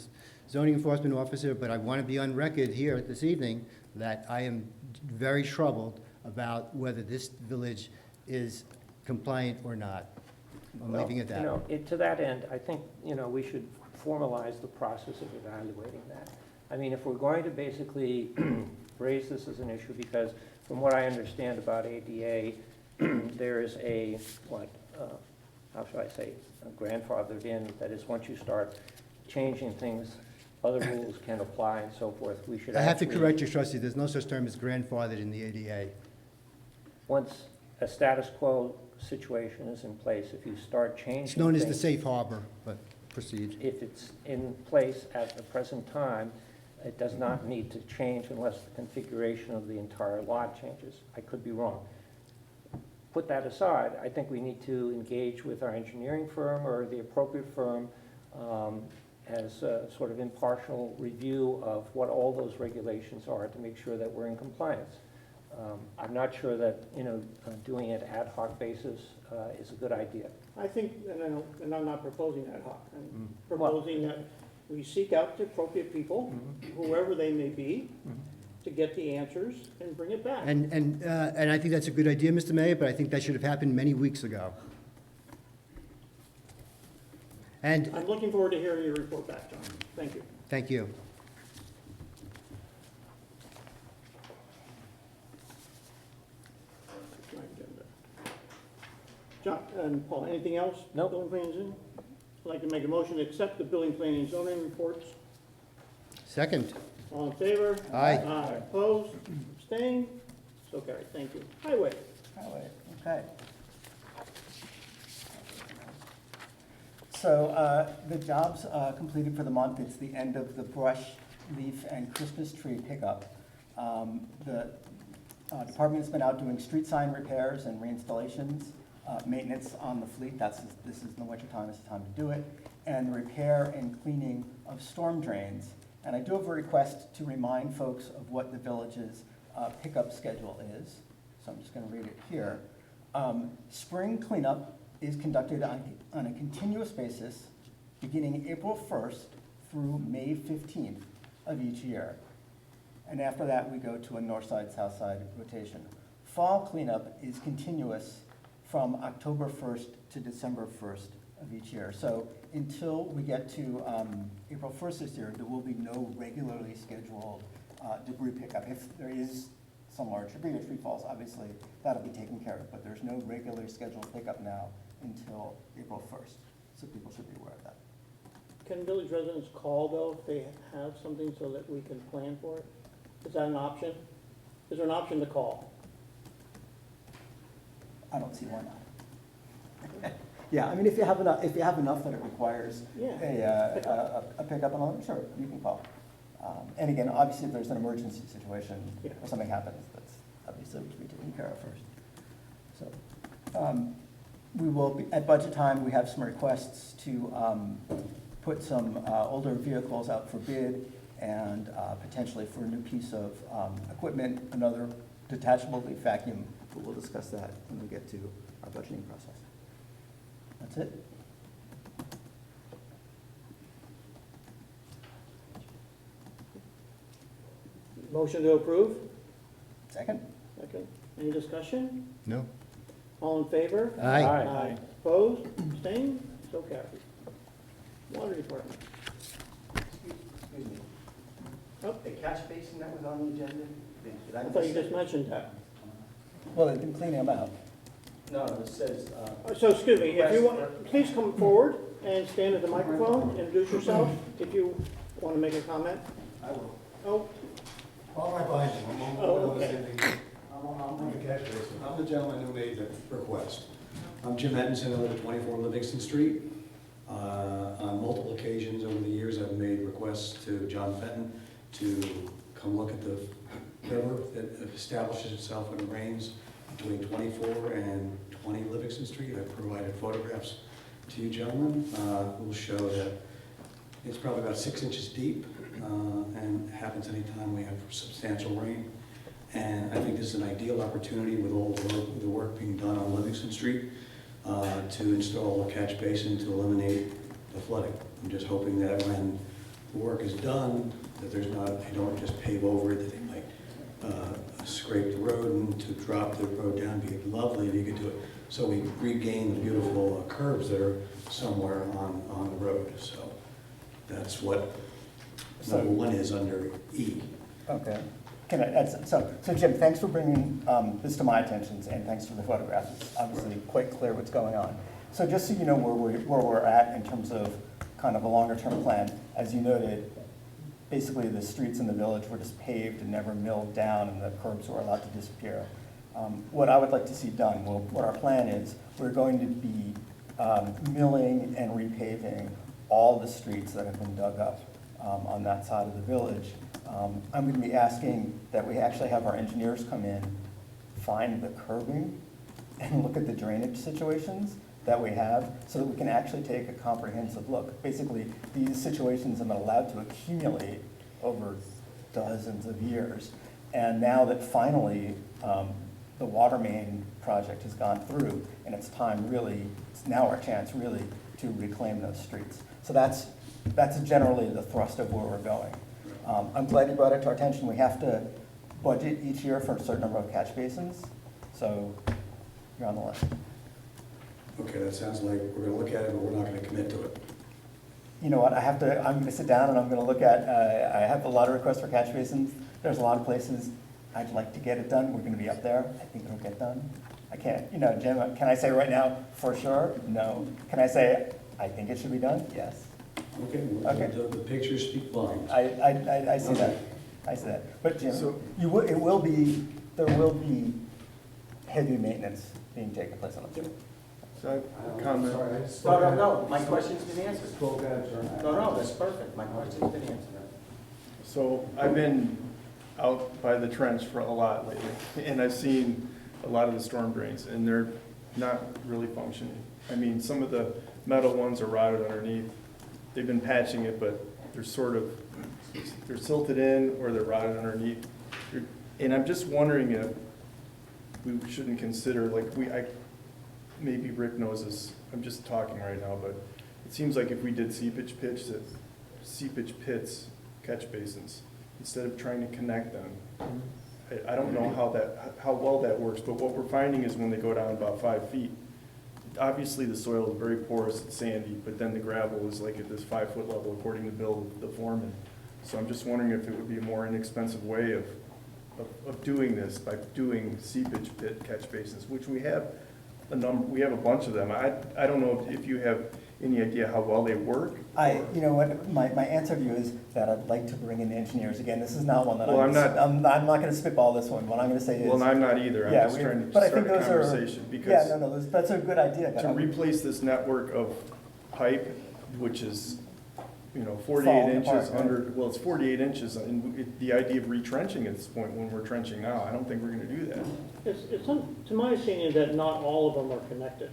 zoning enforcement officer, but I want to be on record here this evening that I am very troubled about whether this village is compliant or not. I'm leaving it at
Well,
that.
to that end, I think, we should formalize the process of evaluating that. I mean, if we're going to basically raise this as an issue, because from what I understand about ADA, there is a, how should I say, grandfathered in, that is, once you start changing things, other rules can apply and so forth. We should
I have to
actually-
correct you, trustee, there's no such term as grandfathered in the ADA.
Once a status quo situation is in place, if you start changing
It's known as the
things-
safe harbor, but proceed.
If it's in place at the present time, it does not need to change unless the configuration of the entire lot changes. I could be wrong. Put that aside, I think we need to engage with our engineering firm or the appropriate firm as a sort of impartial review of what all those regulations are to make sure that we're in compliance. I'm not sure that, doing it ad hoc basis is a good idea.
I think, and I'm not proposing ad hoc, I'm
Mm-hmm.
proposing that we seek out the appropriate people, whoever they may be, to get the answers and bring it back.
And I think that's a good idea, Mr. Mayor, but I think that should have happened many weeks ago. And,
I'm looking forward to hearing your report back, John. Thank you.
thank you.
My agenda. John and Paul, anything else?
Nope.
Building plans in? I'd like to make a motion to accept the building planning and zoning reports.
Second.
All in favor?
Aye.
Aye. Opposed? Abstained? So carried. Thank you. Highway.
Highway, okay. So the jobs completed for the month, it's the end of the brush, leaf, and Christmas tree pickup. The department's been out doing street sign repairs and reinstallations, maintenance on the fleet, this is in the winter time, it's the time to do it, and repair and cleaning of storm drains. And I do have a request to remind folks of what the village's pickup schedule is, so I'm just going to read it here. Spring cleanup is conducted on a continuous basis beginning April 1st through May 15th of each year. And after that, we go to a north side, south side rotation. Fall cleanup is continuous from October 1st to December 1st of each year. So until we get to April 1st this year, there will be no regularly scheduled debris pickup. If there is some large debris or tree falls, obviously that'll be taken care of, but there's no regularly scheduled pickup now until April 1st. So people should be aware of that.
Can village residents call, though, if they have something so that we can plan for it? Is that an option? Is there an option to call?
I don't see why not. Yeah, I mean, if you have enough that it requires a pickup and all, sure, you can call. And again, obviously, if there's an emergency situation or something happens, that's obviously to be taken care of first. So we will be, at budget time, we have some requests to put some older vehicles out for bid and potentially for a new piece of equipment, another detachable leaf vacuum, but we'll discuss that when we get to our budgeting process. That's it.
Motion to approve?
Second?
Second. Any discussion?
No?
All in favor?
Aye.
Aye.
Opposed? Abstained? So carried. Water department.
Excuse me,
Oh,
the catch basin that was on the agenda? Did
I thought you just mentioned that.
Well, they've been cleaning them out.
No, it says,
So, excuse me, if you want, please come forward and stand at the microphone, introduce yourself, if you want to make a comment.
I will.
Oh,
All right, behind you.
Oh, okay.
I'm on the catch basin. I'm the gentleman who made the request. I'm Jim Edmondson, I live at 24 Livingston Street. On multiple occasions over the years, I've made requests to John Fenton to come look at the river that establishes itself when it rains between 24 and 20 Livingston Street. I've provided photographs to you gentlemen. We'll show that it's probably about 6 inches deep and happens anytime we have substantial rain. And I think this is an ideal opportunity with all the work being done on Livingston Street to install a catch basin to eliminate the flooding. I'm just hoping that when the work is done, that there's not, they don't just pave over it, that they might scrape the road, and to drop the road down, be lovely if you could do it. So we regain the beautiful curves that are somewhere on the road. So that's what number one is under E.
Okay. Can I, so Jim, thanks for bringing this to my attention, and thanks for the photographs. It's obviously quite clear what's going on. So just so you know where we're at in terms of kind of a longer term plan, as you noted, basically the streets in the village were just paved and never milled down, and the curbs were allowed to disappear. What I would like to see done, well, what our plan is, we're going to be milling and repaving all the streets that have been dug up on that side of the village. I'm going to be asking that we actually have our engineers come in, find the curbing, and look at the drainage situations that we have, so that we can actually take a comprehensive look. Basically, these situations have been allowed to accumulate over dozens of years. And now that finally the water main project has gone through, and it's time really, it's now our chance really to reclaim those streets. So that's generally the thrust of where we're going. I'm glad you brought it to our attention. We have to budget each year for a certain number of catch basins, so you're on the list.
Okay, that sounds like we're gonna look at it, but we're not gonna commit to it.
You know what, I'm gonna sit down and I'm gonna look at, I have a lot of requests for catch basins. There's a lot of places I'd like to get it done. We're gonna be up there. I think it'll get done. I can't, you know, Jim, can I say right now, for sure? No. Can I say, I think it should be done? Yes.
Okay,
Okay.
the pictures speak volumes.
I see that. I see that. But Jim,
So-
there will be heavy maintenance being taken place on it.
So I have a comment.
No, my question's been answered. No, that's perfect. My question's been answered.
So I've been out by the trench for a lot lately, and I've seen a lot of the storm drains, and they're not really functioning. I mean, some of the metal ones are rotted underneath. They've been patching it, but they're they're silted in or they're rotted underneath. And I'm just wondering if we shouldn't consider, maybe Rick knows this, I'm just talking right now, but it seems like if we did seepage pits, catch basins, instead of trying to connect them, I don't know how well that works, but what we're finding is when they go down about 5 feet, obviously the soil is very porous and sandy, but then the gravel is like at this 5-foot level according to Bill, the foreman. So I'm just wondering if it would be a more inexpensive way of doing this by doing seepage pit catch basins, which we have we have a bunch of them. I don't know if you have any idea how well they work.
You know what, my answer to you is that I'd like to bring in engineers. Again, this is not one that
Well,
I'm not gonna spitball this one. What I'm gonna say is.
Well, I'm not either. I'm
Yeah,
just trying to
but I
start
think
a
those are-
conversation
Yeah,
because
no, that's a good idea.
to replace this network of pipe, which is, 48
Falling
inches
apart, right?
under, well, it's 48 inches, and the idea of retrenching at this point when we're trenching now, I don't think we're gonna do that.
it's to my opinion that not all of them are connected.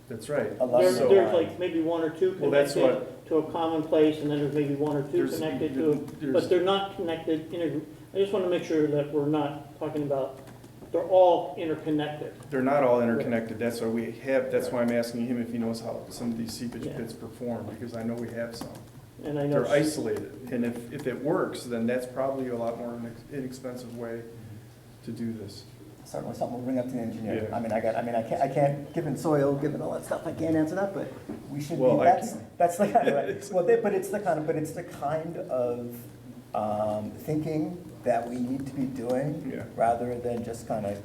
That's right.
A lot
There's
of
there's
them are.
like maybe one or two
Well, that's
connected to a common place, and then there's maybe one or two
There's-
connected to,
there's-
but they're not connected. I just want to make sure that we're not talking about, they're all interconnected.
They're not all interconnected, that's why I'm asking him if he knows how some of these seepage
Yeah.
pits perform, because I know we have some.
And I know.
They're isolated, and if it works, then that's probably a lot more inexpensive way to do this.
Certainly something we'll bring up to the engineer.
Yeah.
I can't, given soil, given all that stuff, I can't answer that, but we should be,
Well, I
that's the kind of, right. Well, but it's the kind of thinking that we need to be doing,
Yeah.
rather than just kind of,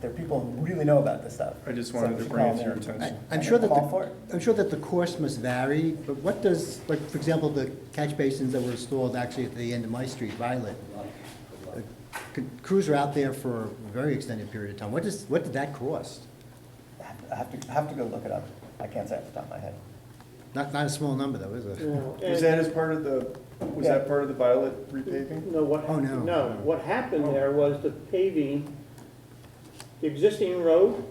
There are people who really know about this stuff.
I just
So
wanted
we
to
should
bring
call
it to your
them in.
attention.
I'm sure that
Call for it.
I'm sure that the cost must vary, but what does, like, for example, the catch basins that were installed actually at the end of my street, Violet, crews are out there for a very extended period of time. What did that cost?
I have to go look it up. I can't say off the top of my head.
Not a small number, though, is it?
No,
Was that as part of the, was that part of the Violet repaving?
No, what?
Oh, no.
No, what happened there was the paving, the existing road,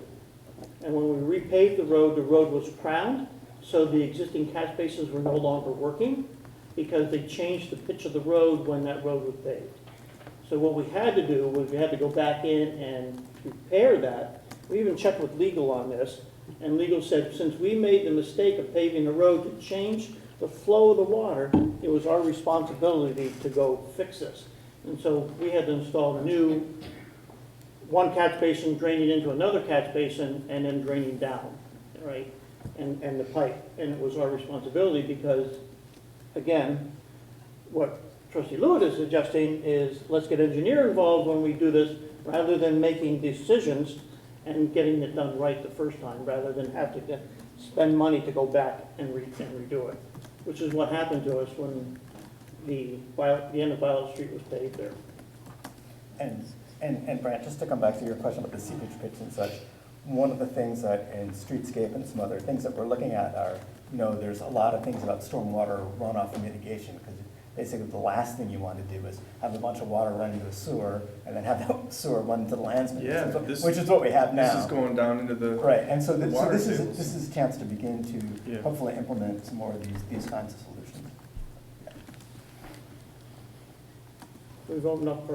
and when we repaved the road was crowned, so the existing catch basins were no longer working because they changed the pitch of the road when that road was paved. So what we had to do was we had to go back in and repair that. We even checked with legal on this, and legal said, since we made the mistake of paving the road to change the flow of the water, it was our responsibility to go fix this. And so we had to install new, one catch basin draining into another catch basin and then draining down, right? And the pipe, and it was our responsibility because, again, what Trustee Lewitt is suggesting is let's get engineer involved when we do this rather than making decisions and getting it done right the first time, rather than have to spend money to go back and redo it, which is what happened to us when the end of Violet Street was paved there.
And Brant, just to come back to your question about the seepage pitch and such, one of the things that in streetscape and some other things that we're looking at are, there's a lot of things about stormwater runoff and mitigation, because basically the last thing you want to do is have a bunch of water run into a sewer and then have the sewer run into the landsman,
Yeah,
which is what we have now.
This is going down into the.
Right, and so
water
this
tables.
is a chance to begin to
Yeah.
hopefully implement some more of these kinds of solutions.
We've opened up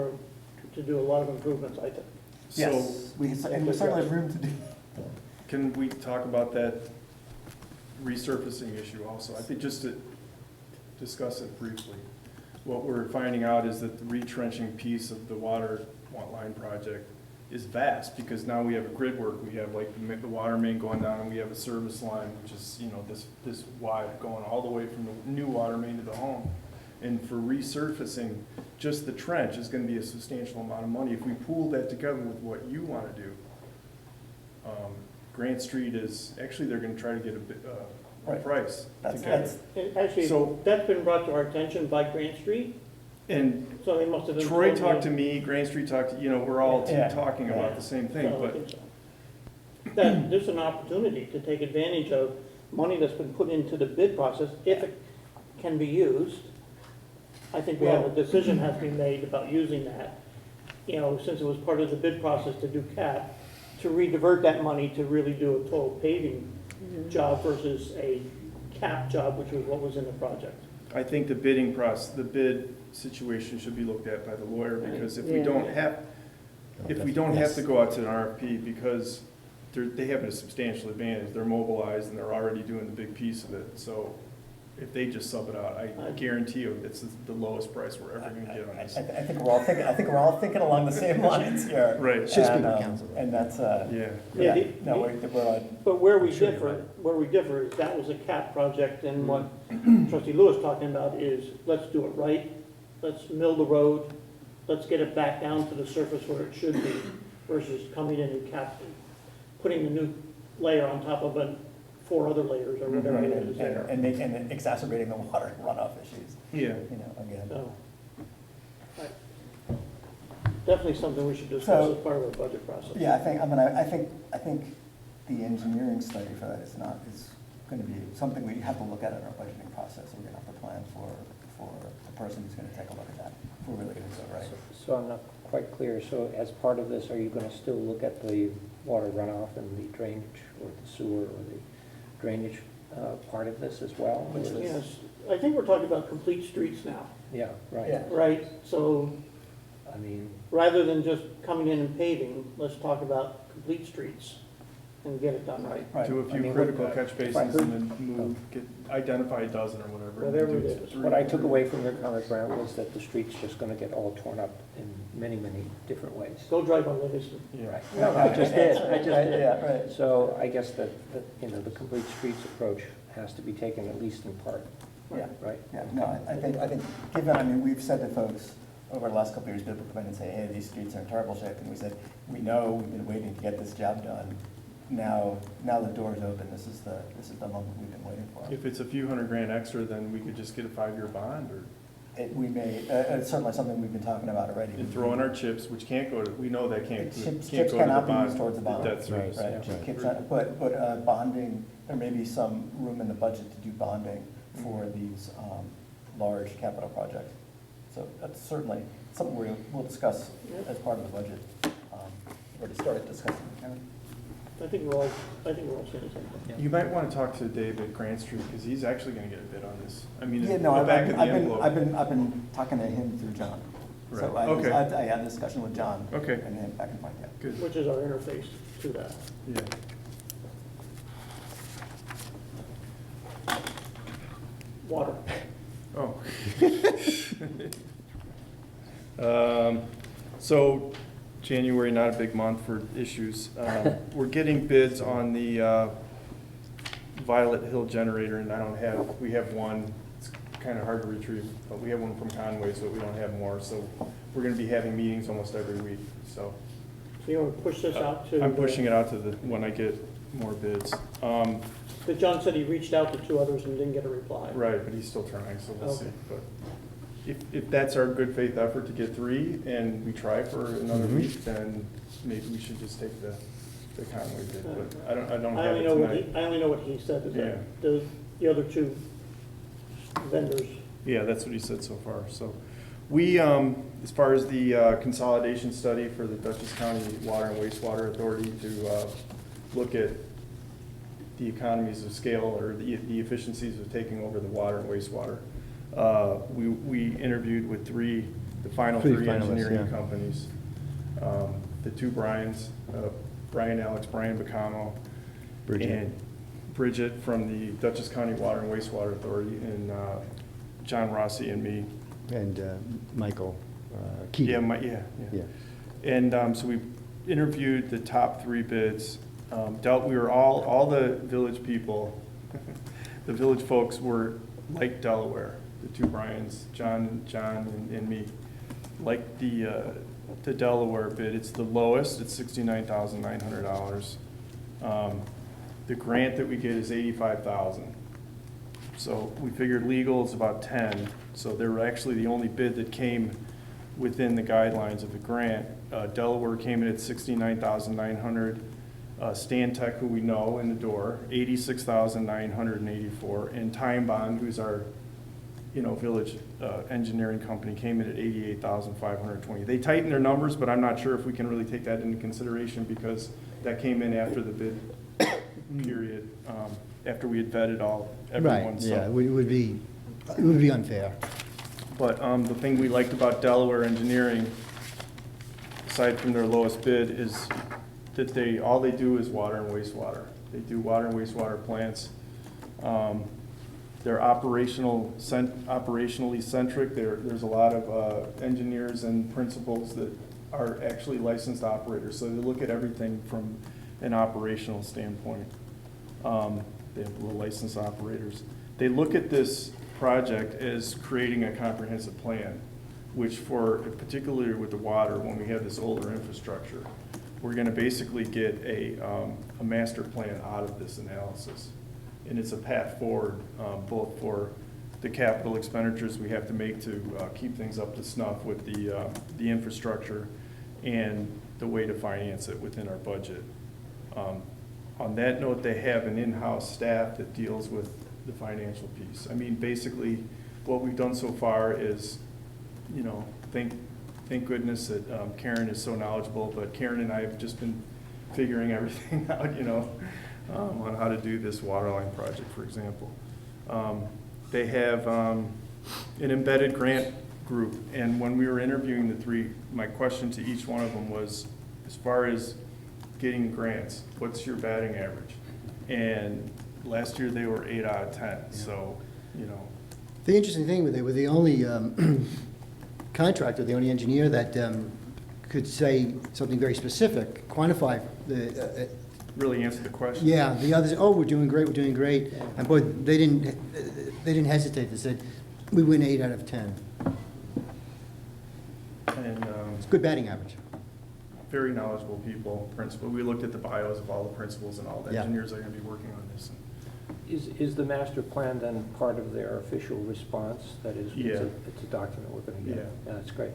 to do a lot of improvements, I think.
So
Yes, and we certainly have room to do.
can we talk about that resurfacing issue also? I think just to discuss it briefly. What we're finding out is that the retrenching piece of the water line project is vast, because now we have a grid work, we have like the water main going down, and we have a service line, which is, this wide, going all the way from the new water main to the home. And for resurfacing, just the trench is gonna be a substantial amount of money. If we pool that together with what you wanna do, Grant Street is, actually, they're gonna try to get a
Right.
price
That's-
together.
Actually,
So-
that's been brought to our attention by Grant Street,
And
so they must have been.
Troy talked to me, Grant Street talked to, we're all
Yeah.
talking about the same thing, but
That there's an opportunity to take advantage of money that's been put into the bid process, if it can be used. I think we have a decision has to be made about using that, since it was part of the bid process to do CAP, to re-divert that money to really do a total paving job versus a CAP job, which was what was in the project.
I think the bidding process, the bid situation should be looked at by the lawyer, because if we don't have to go out to an RFP, because they have a substantial advantage, they're mobilized and they're already doing the big piece of it, so if they just sub it out, I guarantee you, it's the lowest price we're ever gonna get on this.
I think we're all thinking along the same lines here.
Right.
Should speak
And,
with counsel.
And that's,
Yeah.
no, we're on.
But where we
Sure,
differ is that was a CAP project, and what Trustee Lewis talking about is, let's do it right, let's mill the road, let's get it back down to the surface where it should be, versus coming in and putting a new layer on top of 4 other layers, or whatever it is there.
And exacerbating the water runoff issues,
Yeah.
again.
So, definitely something we should discuss
So-
as part of our budget process.
Yeah, I think the engineering study for that is going to be something we have to look at in our budgeting process. We're going to have to plan for the person who's going to take a look at that, if we're really going to do it right.
So I'm not quite clear, so as part of this, are you gonna still look at the water runoff and the drainage, or the sewer, or the drainage part of this as well? Or is-
Yes, I think we're talking about complete streets now,
Yeah, right.
Yeah.
right? So
I mean,
rather than just coming in and paving, let's talk about complete streets and get it done right.
Right.
Do a
I
few
mean,
critical
what-
catch basins and then identify a dozen or whatever. and
Whatever
do
it is.
three.
what I took away from your comment, Brown, was that the street's just gonna get all torn up in many, many different ways.
Go drive on Livingston.
Yeah.
Right. No, I just did, I just did.
Yeah, right.
So I guess that, the complete streets approach has to be taken at least in part,
Yeah.
right?
Yeah, no, I think, given, we've said to folks, over the last couple of years, people come in and say, hey, these streets are in terrible shape, and we said, we know, we've been waiting to get this job done. Now the door's open, this is the moment we've been waiting for.
If it's a few $100,000 extra, then we could just get a 5-year bond, or
We may, it's certainly something we've been talking about already.
and throw in our chips, which can't go to, we know that can't go
Chips
to the
cannot be
bond.
used towards the bond.
Debt service,
Right,
yeah.
Chips but bonding, there may be some room in the budget to do bonding for these large capital projects. So that's certainly something we'll discuss as part of the budget. We've already started discussing it, Karen.
I think we're all saying the same thing.
You might want to talk to Dave at Grant Street, because he's actually going to get a bid on this. I mean,
Yeah,
the
no,
back of the envelope.
I've been talking to him through John. So
Right, okay.
I had a discussion with John.
Okay.
And then back and forth, yeah.
Good,
Which is our interface to that.
yeah.
Water.
Oh. So, January, not a big month for issues. We're getting bids on the Violet Hill generator, and we have one. It's kind of hard to retrieve, but we have one from Conway, so we don't have more. So we're going to be having meetings almost every week, so.
So you want to push this out to?
I'm pushing it out to when I get more bids.
But John said he reached out to 2 others and didn't get a reply.
Right, but he's still trying, so we'll see.
Okay.
But if that's our good faith effort to get 3, and we try for another week, then maybe we should just take the Conway bid. But I don't have it tonight.
I only know what he said, is
Yeah.
that the other 2 vendors.
Yeah, that's what he said so far. So we, as far as the consolidation study for the Dutchess County Water and Wastewater Authority to look at the economies of scale or the efficiencies of taking over the water and wastewater. We interviewed with the final three engineering companies. The 2 Brians, Brian Alex, Brian Bacamo, and Bridget from the Dutchess County Water and Wastewater Authority, and John Rossi and me.
And Michael Keating.
Yeah. And so we interviewed the top 3 bids. We were all the village people, the village folks were like Delaware, the 2 Bryans, John and me, like the Delaware bid. It's the lowest, it's $69,900. The grant that we get is $85,000. So we figured legal is about 10. So they were actually the only bid that came within the guidelines of the grant. Delaware came in at $69,900. Stan Tech, who we know in the door, $86,984, and Time Bond, who's our, village engineering company, came in at $88,520. They tightened their numbers, but I'm not sure if we can really take that into consideration because that came in after the bid period, after we had vetted everyone.
Right,
So.
yeah, it would be unfair.
But the thing we liked about Delaware Engineering, aside from their lowest bid, is that all they do is water and wastewater. They do water and wastewater plants. They're operationally centric. There's a lot of engineers and principals that are actually licensed operators. So they look at everything from an operational standpoint. They have licensed operators. They look at this project as creating a comprehensive plan, which particularly with the water, when we have this older infrastructure, we're going to basically get a master plan out of this analysis. And it's a path forward, both for the capital expenditures we have to make to keep things up to snuff with the infrastructure and the way to finance it within our budget. On that note, they have an in-house staff that deals with the financial piece. I mean, basically, what we've done so far is, thank goodness that Karen is so knowledgeable, but Karen and I have just been figuring everything out, on how to do this water line project, for example. They have an embedded grant group, and when we were interviewing the 3, my question to each one of them was, as far as getting grants, what's your batting average? And last year they were 8 out of 10, so,
The interesting thing, they were the only contractor, the only engineer that could say something very specific, quantify the.
Really answer the question.
Yeah, the others, we're doing great, and boy, they didn't hesitate. They said, we win 8 out of 10. good batting average.
Very knowledgeable people, principal. We looked at the bios of all the principals and all the
Yeah.
engineers that are gonna be working on this.
Is the master plan then part of their official response? That is,
Yeah.
it's a document we're going to get?
Yeah.
Yeah, that's great.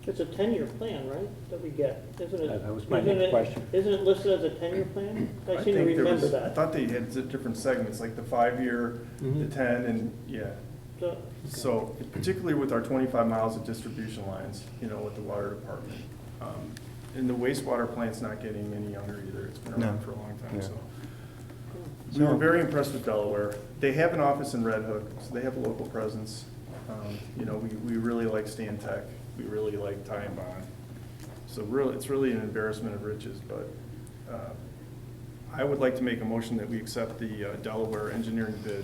It's a 10-year plan, right, that we get, isn't it?
That was my
Isn't
next
it-
question.
Isn't it listed as a 10-year plan? I seem to
think there
remember
was- I
that.
thought they had different segments, like the 5-year, the
Mhm.
10, and, yeah.
So-
So particularly with our 25 miles of distribution lines, you know, with the water department. And the wastewater plant's not getting any younger either. It's been around
No.
for a long time,
Yeah.
so. We were very impressed with Delaware. They have an office in Red Hook, so they have a local presence. You know, we really like Stan Tech. We really like Ty and Bond. So really, it's really an embarrassment of riches, but I would like to make a motion that we accept the Delaware engineering bid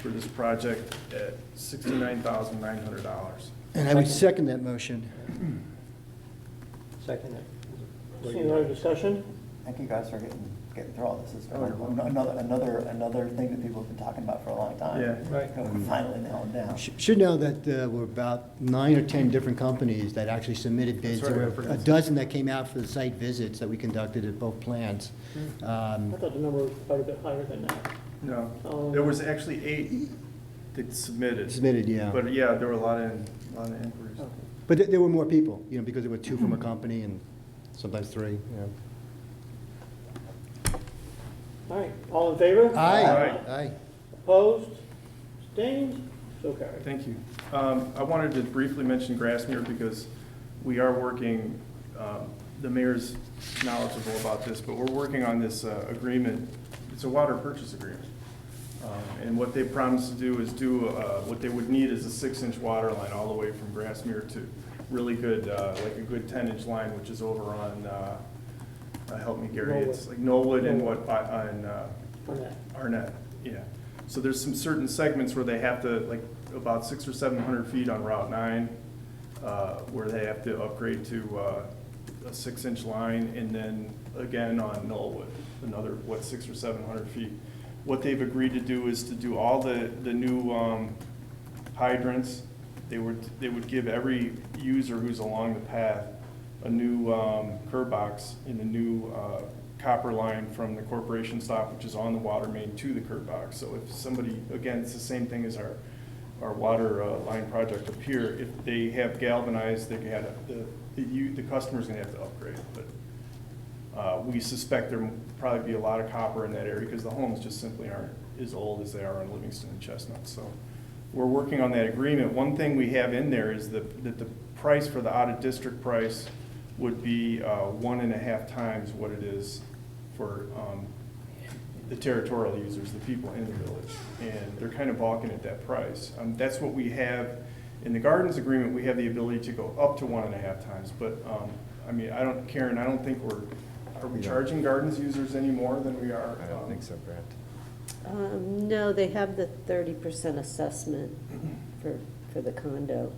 for this project at $69,900.
And I would second that motion.
Second it.
Any other discussion?
Thank you guys for getting through all this. It's another thing that people have been talking about for a long time.
Yeah.
Right.
And we're finally nailing down.
Should know that we're about 9 or 10 different companies that actually submitted bids.
That's right,
There
I
were
forgot.
a dozen that came out for the site visits that we conducted at both plants.
I thought the number was quite a bit higher than that.
No,
Oh.
there was actually 8 that submitted.
Submitted, yeah.
But yeah, there were a lot of inquiries.
Okay.
But there were more people, you know, because there were 2 from a company and sometimes 3, you know.
All right, all in favor?
Aye, aye.
Opposed? Abstained? So carried.
Thank you. I wanted to briefly mention Grassmere because we are working, the mayor's knowledgeable about this, but we're working on this agreement. It's a water purchase agreement. And what they promised to do is what they would need is a 6-inch water line all the way from Grassmere to really good, like a good 10-inch line, which is over on, help me Gary, it's like Knollwood and what, on
Arnett.
Arnett, yeah. So there's some certain segments where they have to, like, about 600 or 700 feet on Route 9, where they have to upgrade to a 6-inch line, and then again on Knollwood, another, 600 or 700 feet. What they've agreed to do is to do all the new hydrants. They would give every user who's along the path a new curb box and a new copper line from the corporation stop, which is on the water main, to the curb box. So if somebody, again, it's the same thing as our water line project up here. If they have galvanized, they had the customer's gonna have to upgrade. But we suspect there will probably be a lot of copper in that area because the homes just simply aren't as old as they are in Livingston and Chestnut. So we're working on that agreement. One thing we have in there is that the price for the out-of-district price would be 1.5 times what it is for the territorial users, the people in the village. And they're kind of balking at that price. That's what we have in the gardens agreement. We have the ability to go up to 1.5 times. But I mean, Karen, I don't think are we charging gardens users any more than we are?
I don't think so, Brent.
No, they have the 30% assessment for the condo.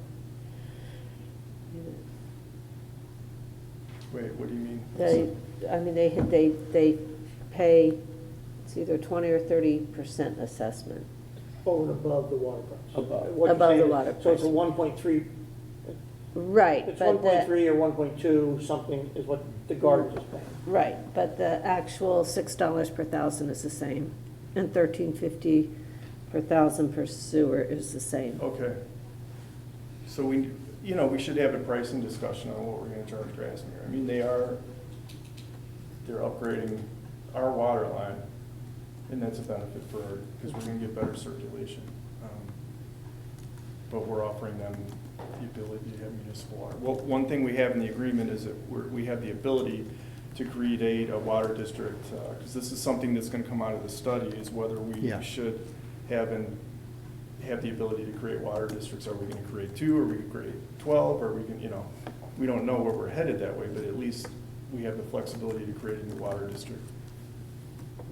Wait, what do you mean?
They pay, it's either 20 or 30% assessment.
Over and above the water price.
Above.
What you're
Above the
saying-
water
So it's a
price.
1.3,
Right,
it's
but
1.3 or 1.2 something is what the gardens is paying.
right, but the actual $6 per thousand is the same, and $13.50 per thousand per sewer is the same.
Okay. So we should have a pricing discussion on what we're gonna charge Grassmere. I mean, they're upgrading our water line, and that's a benefit because we're gonna get better circulation. But we're offering them the ability to have municipal water. Well, one thing we have in the agreement is that we have the ability to create a water district, because this is something that's gonna come out of the study, is whether we
Yeah.
should have the ability to create water districts. Are we gonna create 2, or we can create 12, or we can, we don't know where we're headed that way, but at least we have the flexibility to create a new water district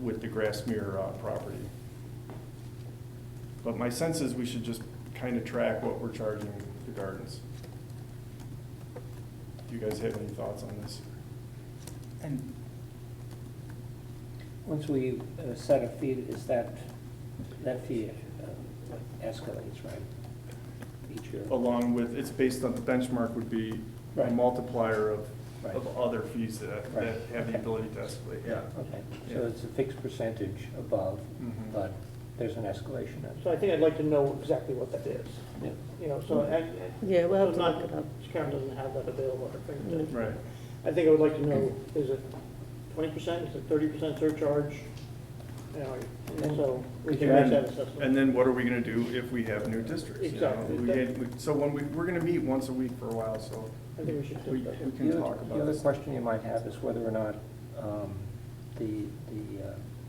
with the Grassmere property. But my sense is we should just kind of track what we're charging the gardens. Do you guys have any thoughts on this?
And
Once we set a fee, is that fee escalates, right? Each year?
Along with, it's based on, the benchmark would be a multiplier of
Right.
other fees that
Right.
have the ability to escalate, yeah.
Okay, so it's a fixed percentage above,
Mhm.
but there's an escalation.
So I think I'd like to know exactly what that is.
Yeah.
You know, so, and,
Yeah, we'll have
so
to
not,
look it up.
Karen doesn't have that available at her fingertips.
Right.
I think I would like to know, is it 20%, is it 30% surcharge? You know, and so we can make that assessment.
And then what are we gonna do if we have new districts? you know?
Exactly.
So when we're gonna meet once a week for a while, so
I think we should
we
do that.
can talk
The
about
other
this.
question you might have is whether or not the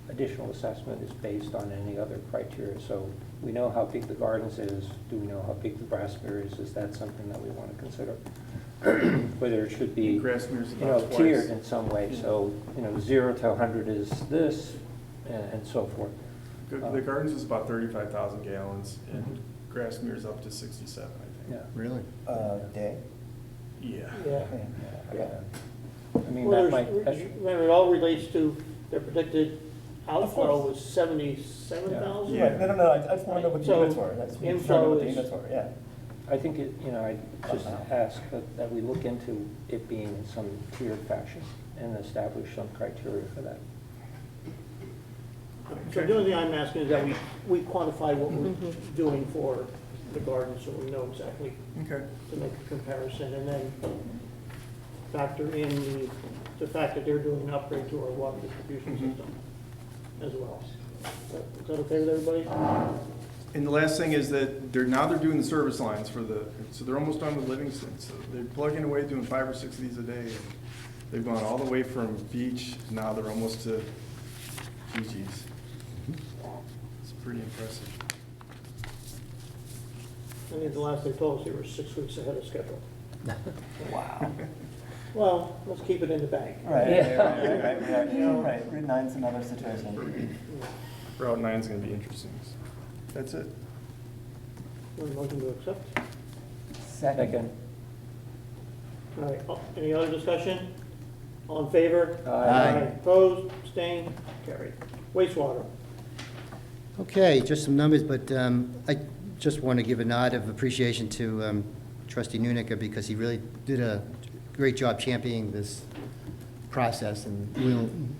additional assessment is based on any other criteria. So we know how big the gardens is, do we know how big the Grassmere is that something that we want to consider? Whether it should be,
Grassmere's
you know,
about
tiered
twice.
in some way, so, 0 to 100 is this, and so forth.
The gardens is about 35,000 gallons, and Grassmere's up to 67, I think.
Yeah.
Really?
Day?
Yeah.
Yeah.
Yeah. I mean,
Well,
that might, that
remember, it all relates to their predicted outflow
course.
was 77,000.
Yeah.
Right, no, I just want to know what the
So,
units were, that's what
inflow
the
is-
units were, yeah.
I think it, I just ask that we look into it being in some tiered fashion and establish some criteria for that.
So the only thing I'm asking is that we quantify what we're doing for the garden, so we know exactly
Okay.
to make a comparison, and then factor in the fact that they're doing an upgrade to our water distribution system as well. Is that okay with everybody?
And the last thing is that they're doing the service lines so they're almost done with Livingston. So they're plugging away doing 5 or 6 of these a day. And they've gone all the way from Beach, now they're almost to Gigi's. It's pretty impressive.
I think the last they told us they were 6 weeks ahead of schedule.
Wow.
Well, let's keep it in the bank.
Right,
You know,
right, Route 9's another situation.
Route 9's gonna be interesting. That's it.
Want a motion to accept?
Second.
All right, any other discussion? All in favor?
Aye.
Opposed, abstained, carried. Wastewater.
Okay, just some numbers, but I just want to give a nod of appreciation to Trustee Nunica because he really did a great job championing this process and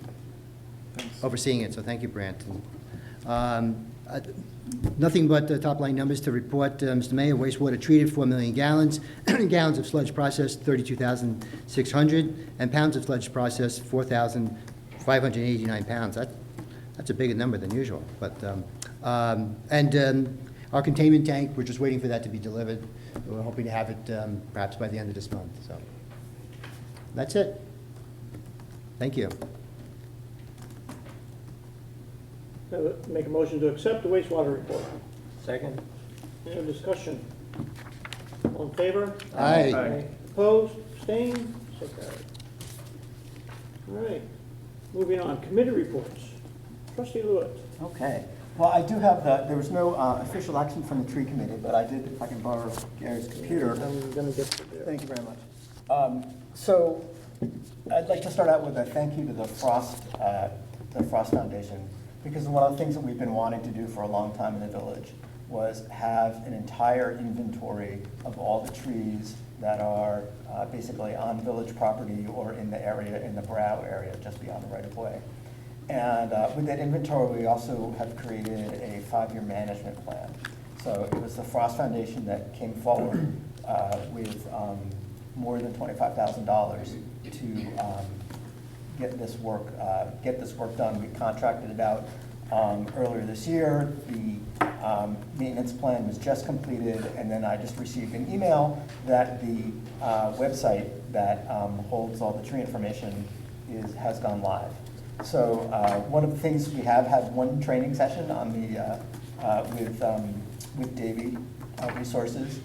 overseeing it, so thank you, Brant. Nothing but the top-line numbers to report, Mr. Mayor. Wastewater treated, 4 million gallons. Gallons of sludge processed, 32,600. And pounds of sludge processed, 4,589 pounds. That's a bigger number than usual. But our containment tank, we're just waiting for that to be delivered. We're hoping to have it perhaps by the end of this month. So that's it. Thank you.
Make a motion to accept the wastewater report.
Second.
Any other discussion? All in favor?
Aye.
Opposed, abstained, so carried. All right, moving on, committee reports. Trustee Lewitt.
Okay, well, I do have there was no official action from the tree committee, but I did, if I can borrow Gary's computer.
I'm gonna get to there.
Thank you very much. So I'd like to start out with a thank you to the Frost Foundation, because one of the things that we've been wanting to do for a long time in the village was have an entire inventory of all the trees that are basically on village property or in the area, in the Brow area, just beyond the right-of-way. And with that inventory, we also have created a 5-year management plan. So it was the Frost Foundation that came forward with more than $25,000 to get this work done. We contracted it out earlier this year. The maintenance plan was just completed, and then I just received an email that the website that holds all the tree information has gone live. So one of the things we have had one training session on the with Davy Resources.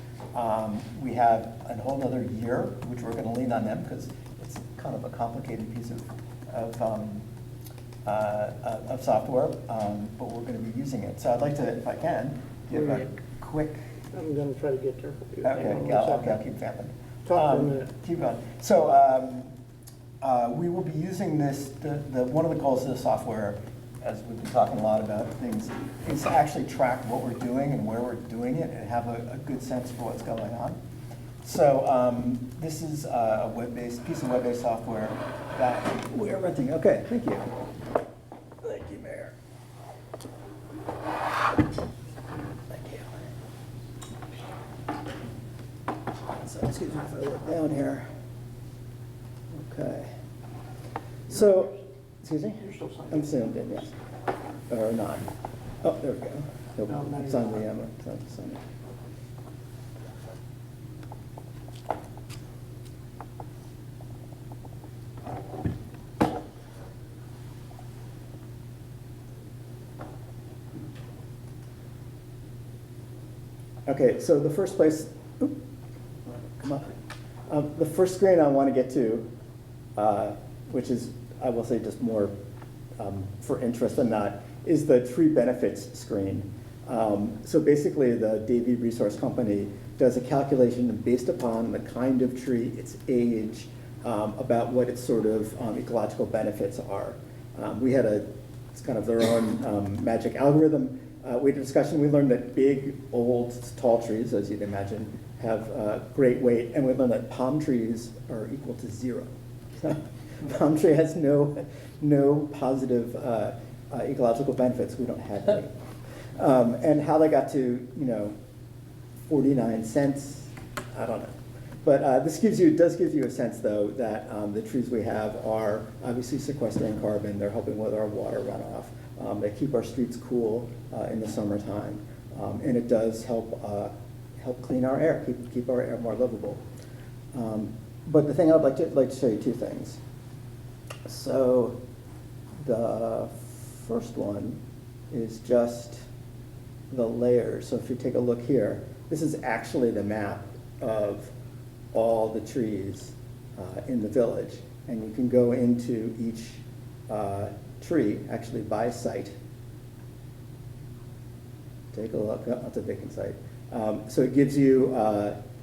We have a whole other year, which we're going to lean on them because it's kind of a complicated piece of software, but we're going to be using it. So I'd like to, if I can, give a quick.
I'm gonna try to get there.
Okay, I'll keep vamping.
Talk for a minute.
Keep going. So we will be using this. One of the goals of the software, as we've been talking a lot about things, is to actually track what we're doing and where we're doing it and have a good sense for what's going on. So this is a web-based, piece of web-based software that we are renting. Okay, thank you. Thank you, Mayor. Thank you. So excuse me if I look down here. Okay. So, excuse me?
You're still signing.
I'm zoomed in, yes. Or not. Oh, there we go. Nope,
No, not
it's on
even.
the, it's on the sign. Okay, so the first place, oop, come on. The first screen I want to get to, which is, I will say, just more for interest than not, is the tree benefits screen. So basically, the Davie Resource Company does a calculation based upon the kind of tree, its age, about what its sort of ecological benefits are. It's kind of their own magic algorithm. We had a discussion, we learned that big, old, tall trees, as you'd imagine, have great weight, and we learned that palm trees are equal to 0. Palm tree has no positive ecological benefits. We don't have any. And how they got to, 49 cents, I don't know. But this does give you a sense, though, that the trees we have are obviously sequestering carbon. They're helping with our water runoff. They keep our streets cool in the summertime, and it does help clean our air, keep our air more livable. But the thing I'd like to show you 2 things. So the first one is just the layers. So if you take a look here, this is actually the map of all the trees in the village, and you can go into each tree, actually by site. Take a look. Oh, that's a vacant site. So it gives you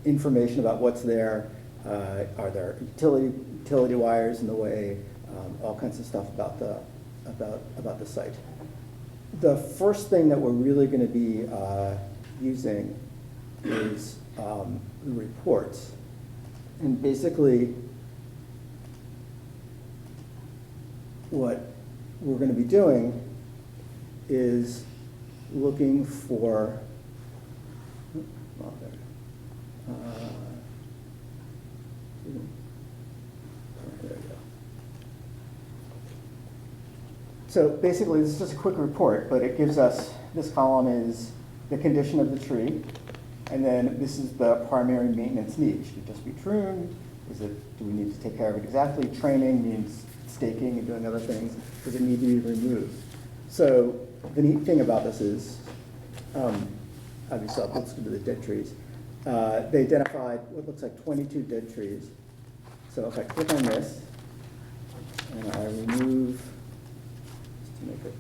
information about what's there. Are there utility wires in the way? All kinds of stuff about the site. The first thing that we're really going to be using is the reports, and basically what we're going to be doing is looking for, there we go. So basically, this is just a quick report, but it gives us, this column is the condition of the tree, and then this is the primary maintenance need. Should it just be pruned? Do we need to take care of it exactly? Training means staking and doing other things. Does it need to be removed? So the neat thing about this is, obviously, let's go to the dead trees. They identified what looks like 22 dead trees. So if I click on this, and I remove, just to make it,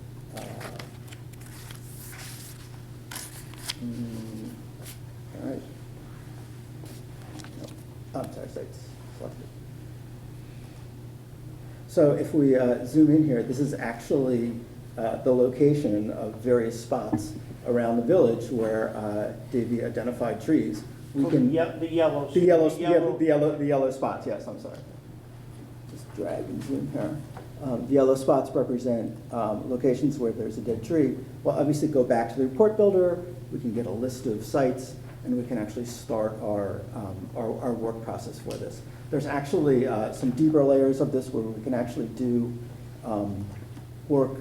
all right. No, I'm sorry, sites selected. So if we zoom in here, this is actually the location of various spots around the village where Davie identified trees. We can
The yellows.
the yellow spots. Yes, I'm sorry. Just drag and zoom here. The yellow spots represent locations where there's a dead tree. We'll obviously go back to the report builder. We can get a list of sites, and we can actually start our work process for this. There's actually some deeper layers of this where we can actually do work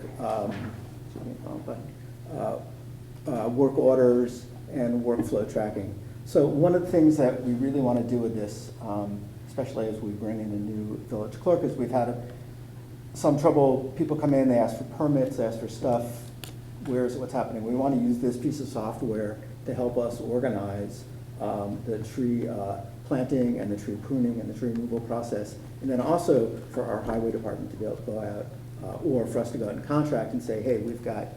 orders and workflow tracking. So one of the things that we really want to do with this, especially as we bring in a new village clerk, is we've had some trouble. People come in, they ask for permits, they ask for stuff. What's happening? We want to use this piece of software to help us organize the tree planting and the tree pruning and the tree removal process, and then also for our highway department to be able to go out, or for us to go out and contract and say, hey, we've got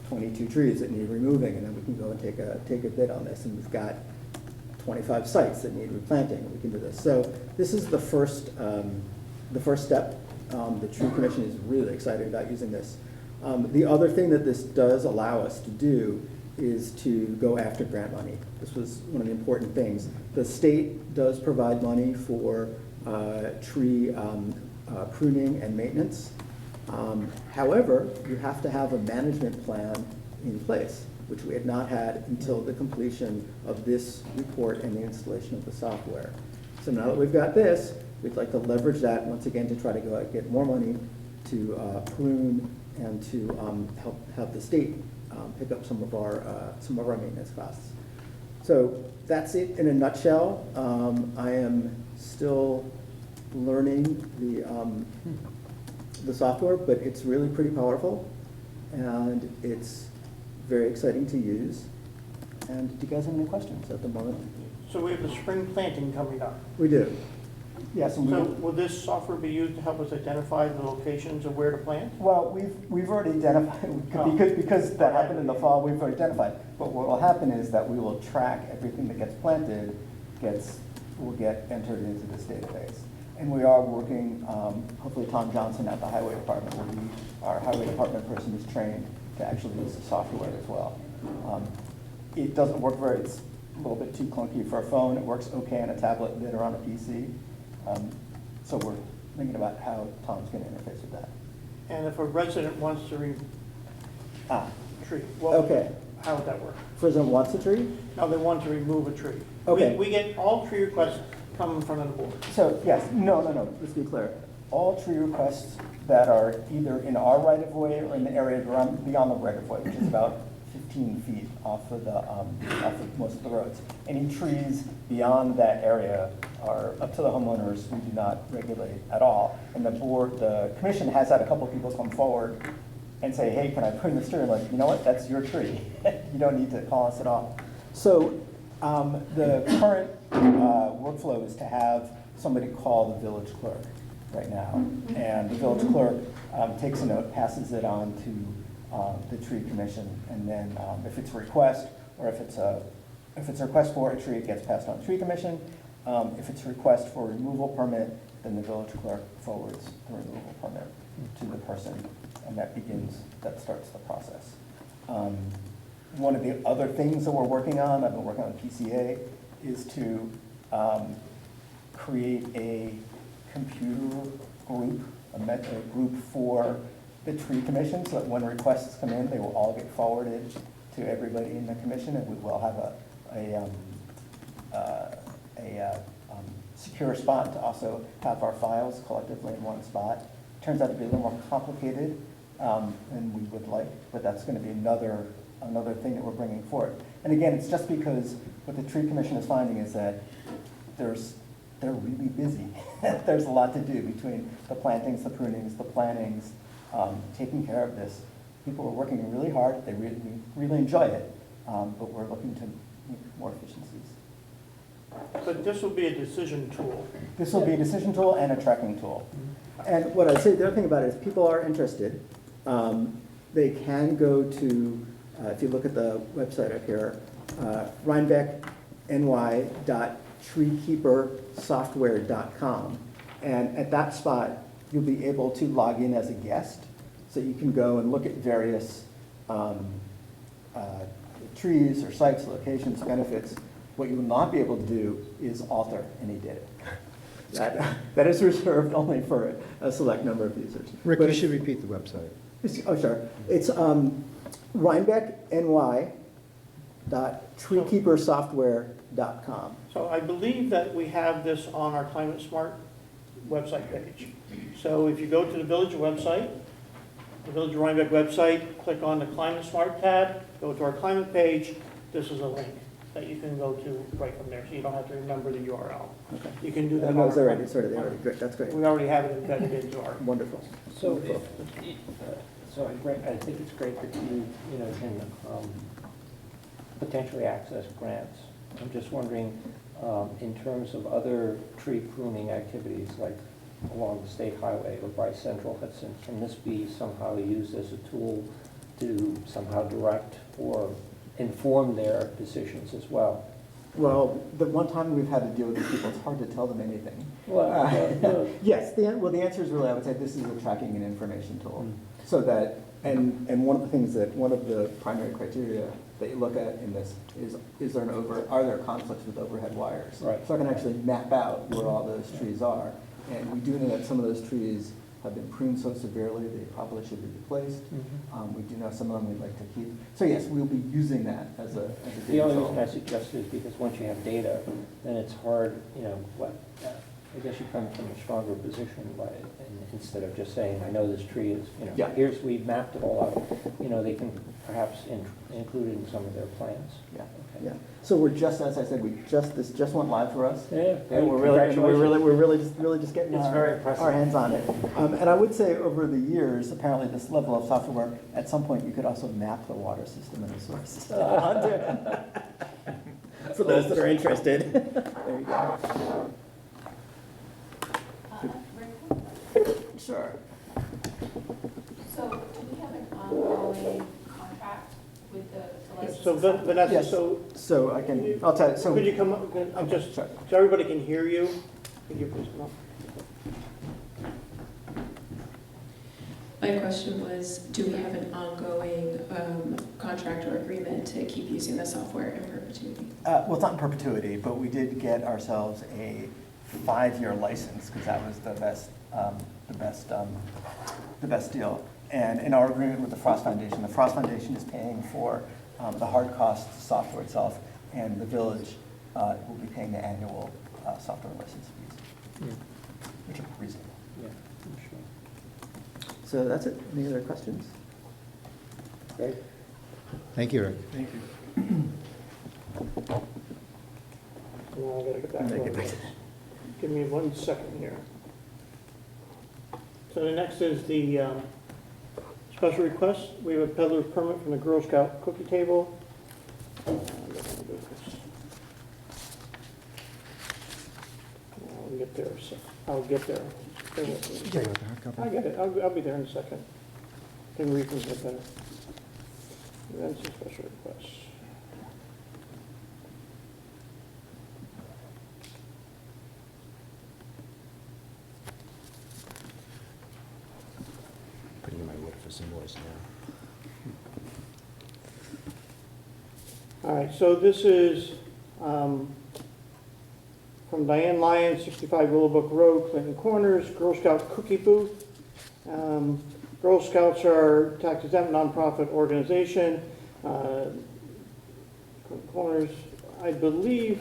22 trees that need removing, and then we can go and take a bid on this, and we've got 25 sites that need replanting, and we can do this. So this is the first step. The Tree Commission is really excited about using this. The other thing that this does allow us to do is to go after grant money. This was one of the important things. The state does provide money for tree pruning and maintenance. However, you have to have a management plan in place, which we had not had until the completion of this report and the installation of the software. So now that we've got this, we'd like to leverage that once again to try to go out and get more money to prune and to help have the state pick up some of our maintenance costs. So that's it in a nutshell. I am still learning the software, but it's really pretty powerful, and it's very exciting to use. And do you guys have any questions at the moment?
So we have the spring planting coming up.
We do. Yes, and
So will this software be used to help us identify the locations of where to plant?
well, we've already identified, because that happened in the fall, we've already identified. But what will happen is that we will track everything that gets planted, will get entered into this database. And we are working, hopefully Tom Johnson at the Highway Department will be, our Highway Department person is trained to actually use the software as well. It doesn't work it's a little bit too clunky for a phone. It works okay on a tablet, better on a PC. So we're thinking about how Tom's going to interface with that.
And if a resident wants to tree,
Okay.
how would that work?
President wants a tree?
No, they want to remove a tree.
Okay.
We get all tree requests come in front of the board.
So, yes, no, let's be clear. All tree requests that are either in our right-of-way or in the area beyond the right-of-way, which is about 15 feet off of most of the roads. Any trees beyond that area are up to the homeowners. We do not regulate at all. And the commission has had a couple of people come forward and say, hey, can I prune this tree? I'm like, you know what, that's your tree. You don't need to call us at all. So the current workflow is to have somebody call the village clerk right now. And the village clerk takes a note, passes it on to the tree commission, and then if it's a request, or if it's a request for a tree, it gets passed on to tree commission. If it's a request for a removal permit, then the village clerk forwards the removal permit to the person, and that starts the process. One of the other things that we're working on, I've been working on PCA, is to create a computer group, a group for the tree commission, so that when requests come in, they will all get forwarded to everybody in the commission, and we will have a secure spot to also have our files collectively in one spot. Turns out to be a little more complicated than we would like, but that's going to be another thing that we're bringing forward. And again, it's just because what the tree commission is finding is that they're really busy. There's a lot to do between the plantings, the prunings, the plantings, taking care of this. People are working really hard. They really enjoy it, but we're looking to make more efficiencies.
But this will be a decision tool.
This will be a decision tool and a tracking tool. And what I'd say, the other thing about it is people are interested. They can go to, if you look at the website up here, rhinebeck.ny.treekeepersoftware.com. And at that spot, you'll be able to log in as a guest. So you can go and look at various trees or sites, locations, benefits. What you will not be able to do is alter any data. That is reserved only for a select number of users.
Rick,
But
you should repeat the website.
Oh, sure. It's rhinebeckny.treekeepersoftware.com.
So I believe that we have this on our Climate Smart website page. So if you go to the village website, the Village of Rhinebeck website, click on the Climate Smart tab, go to our climate page, this is a link that you can go to right from there, so you don't have to remember the URL.
Okay.
You can do that.
And
on
those
our
already,
climate-
great, that's great.
We already have it embedded into our.
Wonderful.
So, I think it's great that you can potentially access grants. I'm just wondering, in terms of other tree pruning activities, like along the state highway or by Central Hudson, can this be somehow used as a tool to somehow direct or inform their decisions as well?
Well, the one time we've had to deal with these people, it's hard to tell them anything.
Well,
Yes, the answer is really, I would say this is a tracking and information tool. So that And one of the things one of the primary criteria that you look at in this is there are there conflicts with overhead wires?
Right.
So I can actually map out where all those trees are. And we do know that some of those trees have been pruned so severely they probably should be replaced. We do know some of them we'd like to keep. So yes, we'll be using that as a
The
data
only
tool.
reason I suggest it is because once you have data, then it's hard, I guess you come from a stronger position by it, and instead of just saying, I know this tree is,
Yeah.
we've mapped it all out, they can perhaps include it in some of their plans.
Yeah,
Okay.
yeah. So we're just, as I said, this just went live for us.
Yeah,
And we're really just getting
It's very impressive.
our hands on it. And I would say over the years, apparently this level of software, at some point you could also map the water system and the sewer system onto it. For those that are interested. There you go. Sure.
So do we have an ongoing contract with the licensing?
So Vanessa,
Yes. So I'll tell you, so.
could you come up, I'm just,
Sorry.
so everybody can hear you, could you please come up?
My question was, do we have an ongoing contract or agreement to keep using the software in perpetuity?
Well, it's not in perpetuity, but we did get ourselves a 5-year license because that was the best deal. And in our agreement with the Frost Foundation is paying for the hard cost software itself, and the village will be paying the annual software license fees, which are reasonable.
Yeah, I'm sure.
So that's it. Any other questions?
Great.
Thank you, Rick.
Thank you.
No, I gotta get back to it. Give me 1 second here. So the next is the special request. We have a peddler permit from the Girl Scout cookie table. I'll get there. I'll get there. Stay with me. I get it. I'll be there in a second. Can read from here better. Events and special requests.
Putting in my wood for some voice now.
All right, so this is from Diane Lyons, 65 Willowbrook Road, Clinton Corners, Girl Scout Cookie Booth. Girl Scouts are tax exempt nonprofit organization. Clinton Corners, I believe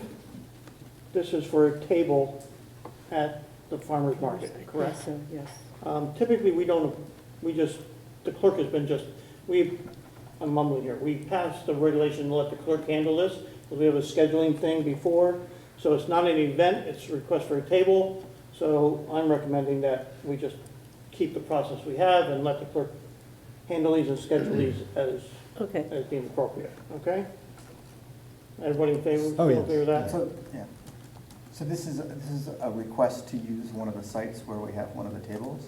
this is for a table at the farmer's market, correct?
Yes, sir, yes.
Typically, the clerk has been I'm mumbling here, we passed the regulation to let the clerk handle this, because we have a scheduling thing before, so it's not an event, it's a request for a table, so I'm recommending that we just keep the process we have and let the clerk handle these and schedule these as
Okay.
deemed appropriate, okay? Everybody in favor,
Oh,
in
yes.
favor of that?
So, yeah. So this is a request to use one of the sites where we have one of the tables?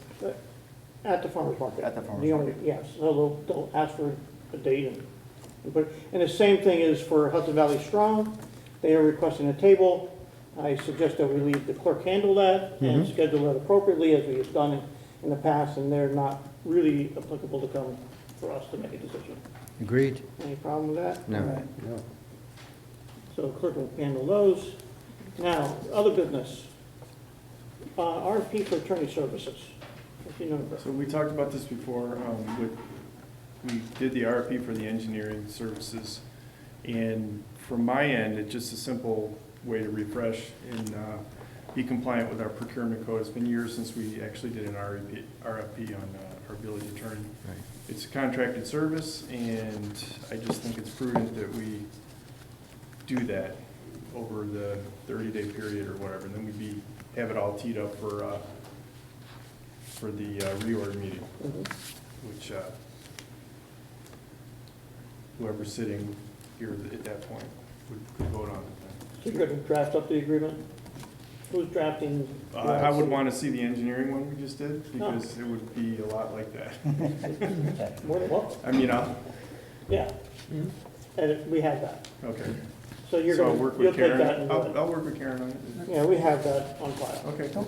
At the farmer's market.
At the farmer's
The only-
market.
Yes, they'll ask for a date and the same thing is for Hudson Valley Strong. They are requesting a table. I suggest that we leave the clerk handle that and schedule it appropriately as we have done in the past, and they're not really applicable to come for us to make a decision.
Agreed?
Any problem with that?
No.
All right.
No.
So the clerk will handle those. Now, other business. RFP for attorney services. If you know,
So we talked about this before, we did the RFP for the engineering services, and from my end, it's just a simple way to refresh and be compliant with our procurement code. It's been years since we actually did an RFP on our village attorney.
Right.
It's a contracted service, and I just think it's prudent that we do that over the 30-day period or whatever, and then have it all teed up for the reorg meeting, which whoever's sitting here at that point could vote on it.
so you're going to draft up the agreement? Who's drafting?
I would want to see the engineering one we just did, because it would be a lot like that.
More than welcome.
I mean,
Yeah. And we have that.
okay.
So you're
So I'll
going
work
to, you'll
with
take that
Karen.
and do it.
I'll work with Karen on it.
Yeah, we have that on file.
Okay.
The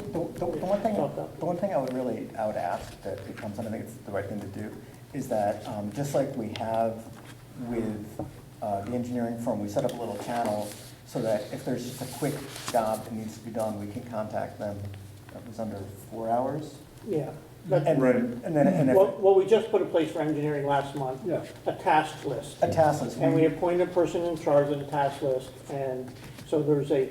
one thing I would really ask that it comes, and I think it's the right thing to do, is that just like we have with the engineering firm, we set up a little channel so that if there's just a quick job that needs to be done, we can contact them. That was under 4 hours.
Yeah.
And
Right.
and if,
Well, we just put in place for engineering last month,
Yeah.
a task list.
a task list.
And we appoint a person in charge of the task list, and so there's a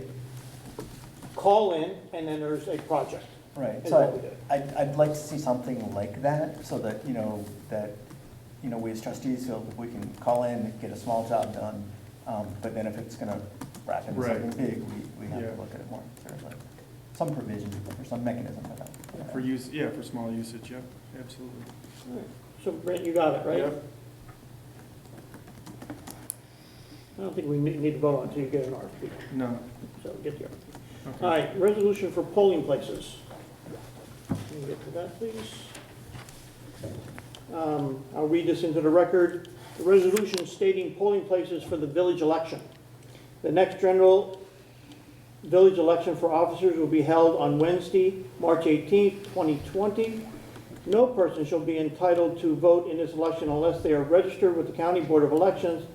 call in, and then there's a project.
Right,
And
so
what we do.
I'd like to see something like that, so that, we as trustees feel that we can call in, get a small job done, but then if it's gonna wrap into
Right.
something big, we have
Yeah.
to look at it more seriously. Some provision or some mechanism for that.
For use, yeah, for small usage, yep, absolutely.
All right. So Brent, you got it, right?
Yep.
I don't think we need to vote on it until you get an RFP,
No.
so get the RFP.
Okay.
All right, resolution for polling places. Can we get to that, please? I'll read this into the record. The resolution stating polling places for the village election. The next general village election for officers will be held on Wednesday, March 18th, 2020. No person shall be entitled to vote in this election unless they are registered with the County Board of Elections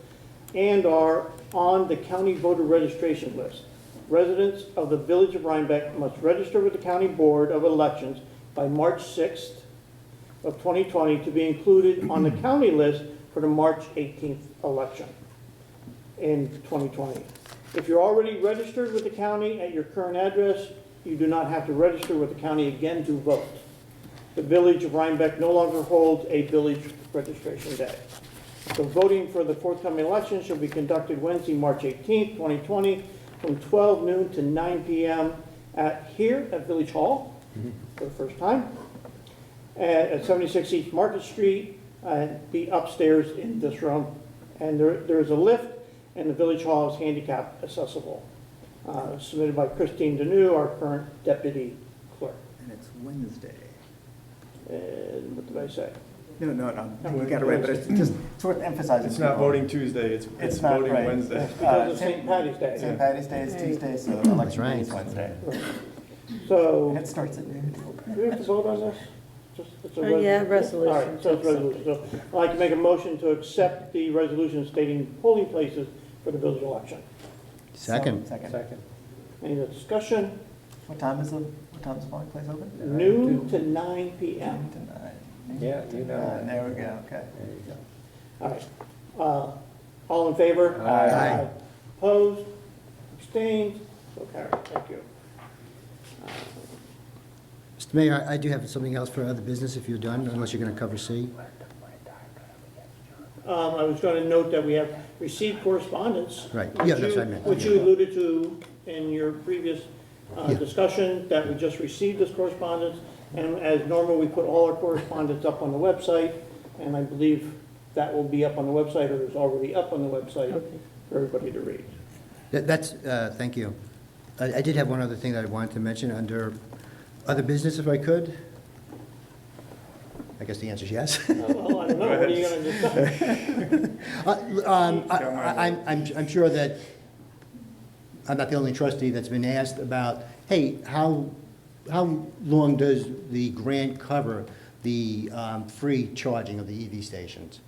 and are on the county voter registration list. Residents of the Village of Rhinebeck must register with the County Board of Elections by March 6th of 2020 to be included on the county list for the March 18th election in 2020. If you're already registered with the county at your current address, you do not have to register with the county again to vote. The Village of Rhinebeck no longer holds a village registration day. So voting for the forthcoming election shall be conducted Wednesday, March 18th, 2020, from 12 noon to 9 p.m. Here at Village Hall for the first time, at 76 East Market Street, be upstairs in this room. And there is a lift, and the Village Hall is handicap accessible. Submitted by Christine Deneau, our current deputy clerk.
And it's Wednesday.
And what did I say?
No, we got it right, but it's worth emphasizing.
It's not voting Tuesday, it's
not
voting
right.
Wednesday.
Because of St. Patty's Day.
St. Patty's Day is Tuesday, so election day is Wednesday.
So,
And it starts at noon.
do we have to vote on this? It's a
Yeah, resolution.
All right, so it's resolution. So I'd like to make a motion to accept the resolution stating polling places for the village election.
Second.
Second.
Any discussion?
What time is the polling place open?
Noon to 9 p.m.
9 to 9.
Yeah, you know.
There we go, okay.
There you go.
All right. All in favor?
Aye.
Opposed? Abstained? So carried. Thank you.
Mr. Mayor, I do have something else for other business if you're done, unless you're going to cover C.
I was going to note that we have received correspondence.
Right.
which
Yeah, that's
you-
what I meant.
Which you alluded to in your previous
Yeah.
discussion, that we just received this correspondence. And as normal, we put all our correspondence up on the website, and I believe that will be up on the website, or is already up on the website for everybody to read.
Thank you. I did have one other thing that I wanted to mention under other business, if I could. I guess the answer is yes.
Well, I don't know, what are you going to discuss?
I'm sure that I'm not the only trustee that's been asked about, hey, how long does the grant cover the free charging of the EV stations?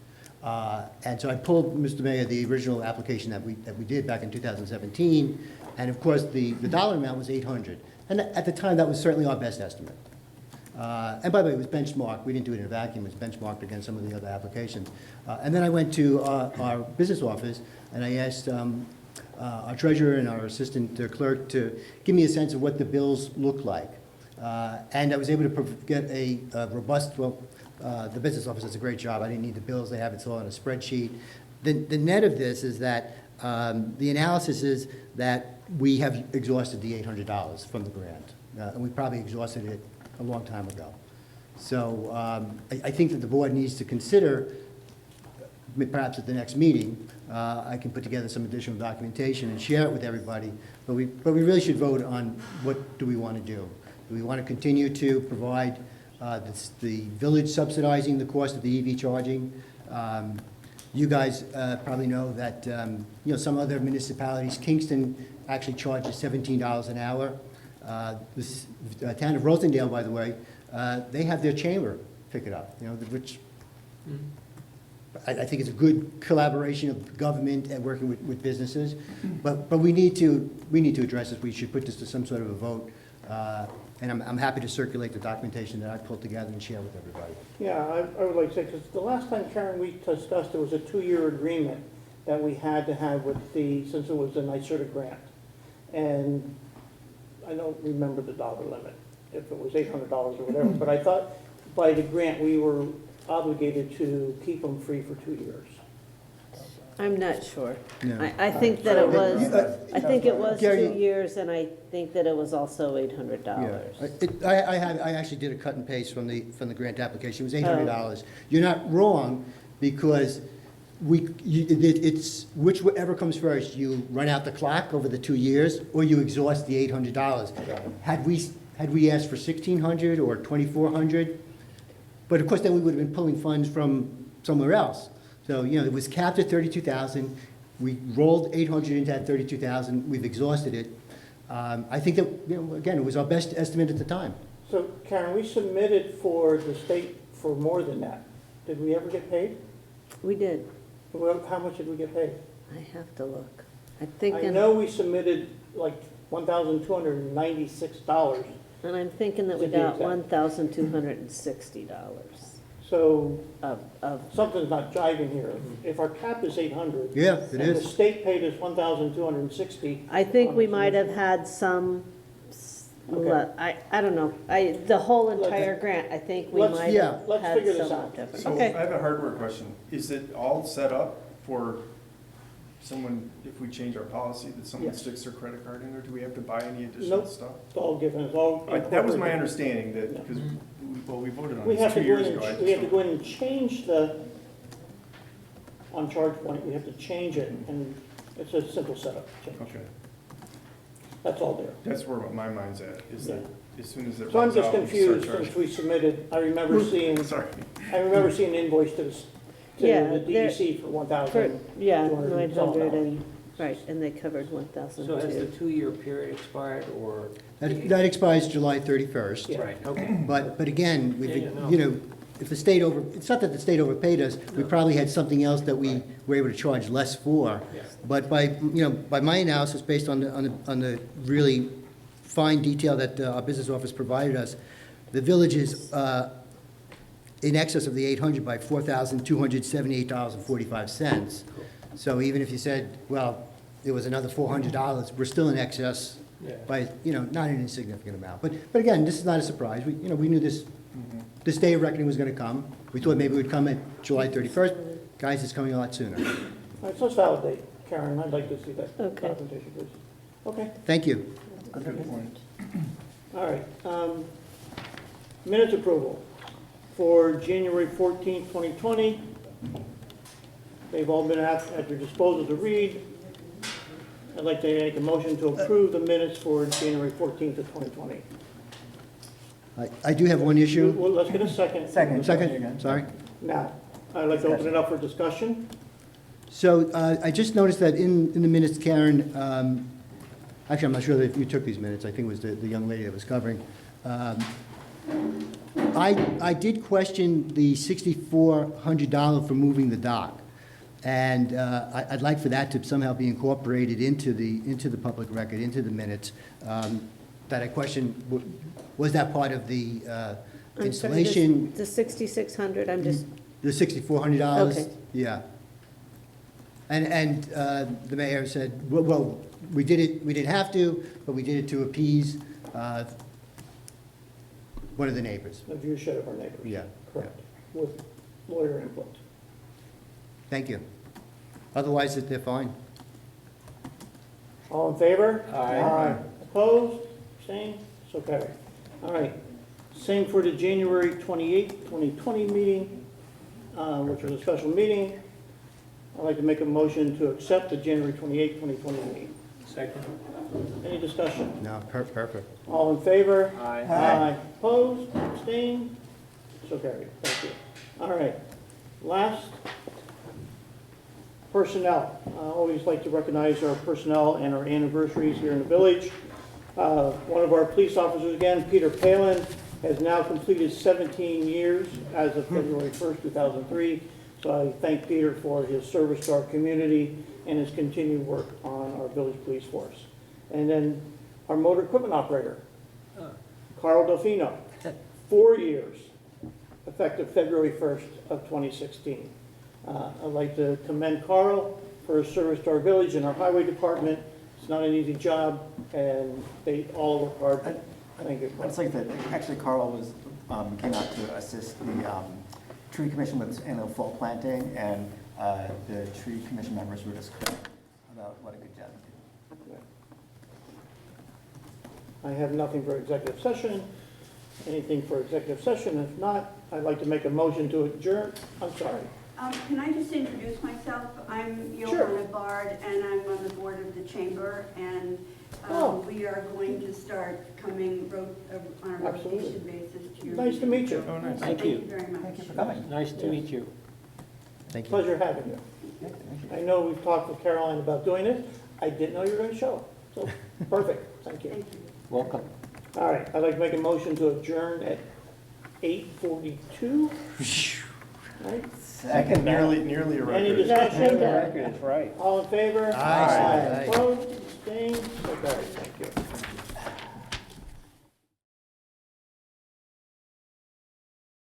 And so I pulled, Mr. Mayor, the original application that we did back in 2017, and of course, the dollar amount was $800. And at the time, that was certainly our best estimate. And by the way, it was benchmarked. We didn't do it in a vacuum. It was benchmarked against some of the other applications. And then I went to our business office, and I asked our treasurer and our assistant clerk to give me a sense of what the bills look like. And I was able to get a robust, the business office does a great job. I didn't need the bills. They have it all on a spreadsheet. The net of this is that the analysis is that we have exhausted the $800 from the grant. And we probably exhausted it a long time ago. So I think that the board needs to consider, perhaps at the next meeting, I can put together some additional documentation and share it with everybody, but we really should vote on what do we want to do. Do we want to continue to provide the village subsidizing the cost of the EV charging? You guys probably know that some other municipalities, Kingston actually charges $17 an hour. The town of Rosendale, by the way, they have their chamber pick it up, which I think it's a good collaboration of government and working with businesses, but we need to address this. We should put this to some sort of a vote, and I'm happy to circulate the documentation that I pulled together and share with everybody.
Yeah, I would like to say, because the last time, Karen, we discussed, there was a 2-year agreement that we had to have with since it was a NYSERDA grant. And I don't remember the dollar limit, if it was $800 or whatever, but I thought by the grant, we were obligated to keep them free for 2 years.
I'm not sure.
No.
I think that it was, I think it was
Gary-
2 years, and I think that it was also $800.
I actually did a cut and paste from the grant application. It was $800. You're not wrong, because it's whichever comes first. You run out the clock over the 2 years, or you exhaust the $800. Had we asked for $1,600 or $2,400, but of course then we would have been pulling funds from somewhere else. So, it was capped at $32,000. We rolled $800 into that $32,000. We've exhausted it. I think that, again, it was our best estimate at the time.
So Karen, we submitted for the state for more than that. Did we ever get paid?
We did.
Well, how much did we get paid?
I have to look. I think,
I know we submitted like $1,296.
and I'm thinking that we
To be
got
exact.
$1,260
So
of,
something's not jiving here. If our cap is 800.
Yeah, it
And the
is.
state paid us 1,260.
I think we might have had some,
Okay.
I don't know. The whole entire grant, I think we
Let's-
might
yeah,
have
let's
had
figure this
some
out.
different.
So I
Okay.
have a hardware question. Is it all set up for someone, if we change our policy, that someone
Yes.
sticks their credit card in, or do we have to buy any additional
Nope.
stuff?
It's all given, it's all.
That was my understanding, that,
Yeah.
because, we voted on
We
this
have to
2
go
years
in,
ago. I
and-
just
we have to
don't-
go in and change on charge point, we have to change it, and it's a simple setup change.
Okay,
That's all there.
that's where my mind's at, is that as soon as it
So I'm
runs
just
out, we
confused,
start
since we submitted, I remember seeing
Sorry.
an invoice to
Yeah,
the
there-
DEC for
For,
1,000.
yeah,
200 and some
900
dollars.
and, right, and they covered 1,000
So has the
too.
2-year period expired, or?
That expires July 31st.
Yeah.
Right, okay.
But again,
Yeah, no.
if the state it's not that the state overpaid us, we probably had something else that we were able to charge less for.
Yeah.
But by my analysis, based on the really fine detail that our business office provided us, the village is in excess of the 800 by $4,278.45. So even if you said, well, it was another $400, we're still in excess
Yeah.
by, not an insignificant amount. But again, this is not a surprise. We knew this day of reckoning was going to come. We thought maybe it would come at July 31st. Guys, it's coming a lot sooner.
All right, so let's validate. Karen, I'd like to see that
Okay.
documentation, please. Okay,
Thank you.
all right. Minutes approval for January 14th, 2020. They've all been at your disposal to read. I'd like to make a motion to approve the minutes for January 14th of 2020.
I do have one issue.
Well, let's get a second.
Second.
Second.
Sorry.
Now, I'd like to open it up for discussion.
So I just noticed that in the minutes, Karen, actually, I'm not sure that you took these minutes. I think it was the young lady that was covering. I did question the $6,400 for moving the dock. And I'd like for that to somehow be incorporated into the public record, into the minutes. That I questioned, was that part of the
I'm sorry,
installation?
The 6,600, I'm just,
The $6,400?
Okay.
Yeah. And the mayor said, well, we didn't have to, but we did it to appease one of the neighbors.
The view shed of our neighbors.
Yeah.
Correct, with lawyer input.
Thank you. Otherwise, they're fine.
All in favor?
Aye.
Opposed? Abstained? So carried. All right. Same for the January 28th, 2020 meeting, which was a special meeting. I'd like to make a motion to accept the January 28th, 2020 meeting.
Second.
Any discussion?
No, perfect.
All in favor?
Aye.
Opposed? Abstained? So carried. Thank you. All right. Last, personnel. I always like to recognize our personnel and our anniversaries here in the village. One of our police officers, again, Peter Palin, has now completed 17 years as of February 1st, 2003. So I thank Peter for his service to our community and his continued work on our village police force. And then our motor equipment operator, Carl Delfino, 4 years, effective February 1st of 2016. I'd like to commend Carl for his service to our village and our highway department. It's not an easy job, and they all work hard. Thank you.
It's like that, actually Carl was, came out to assist the tree commission with annual fall planting, and the tree commission members were just correct about what a good job he did.
I have nothing for executive session. Anything for executive session? If not, I'd like to make a motion to adjourn. I'm sorry.
Can I just introduce myself? I'm
Sure.
Johanna Bard, and I'm on the board of the chamber, and we are going to start coming on a
Absolutely.
rotation basis to your.
Nice to meet you.
Oh, nice.
Thank
Thank you
you.
very much.
Thank you for coming.
Nice to meet you.
Thank you.
Pleasure having you.
Yeah, thank you.
I know we've talked with Caroline about doing it. I didn't know you were going to show. So, perfect. Thank you.
Thank you.
Welcome.
All right, I'd like to make a motion to adjourn at 8:42. Right?
Second.
Nearly a record.
Any discussion?
That's right.
All in favor?
Aye.
Opposed? Abstained? So carried. Thank you.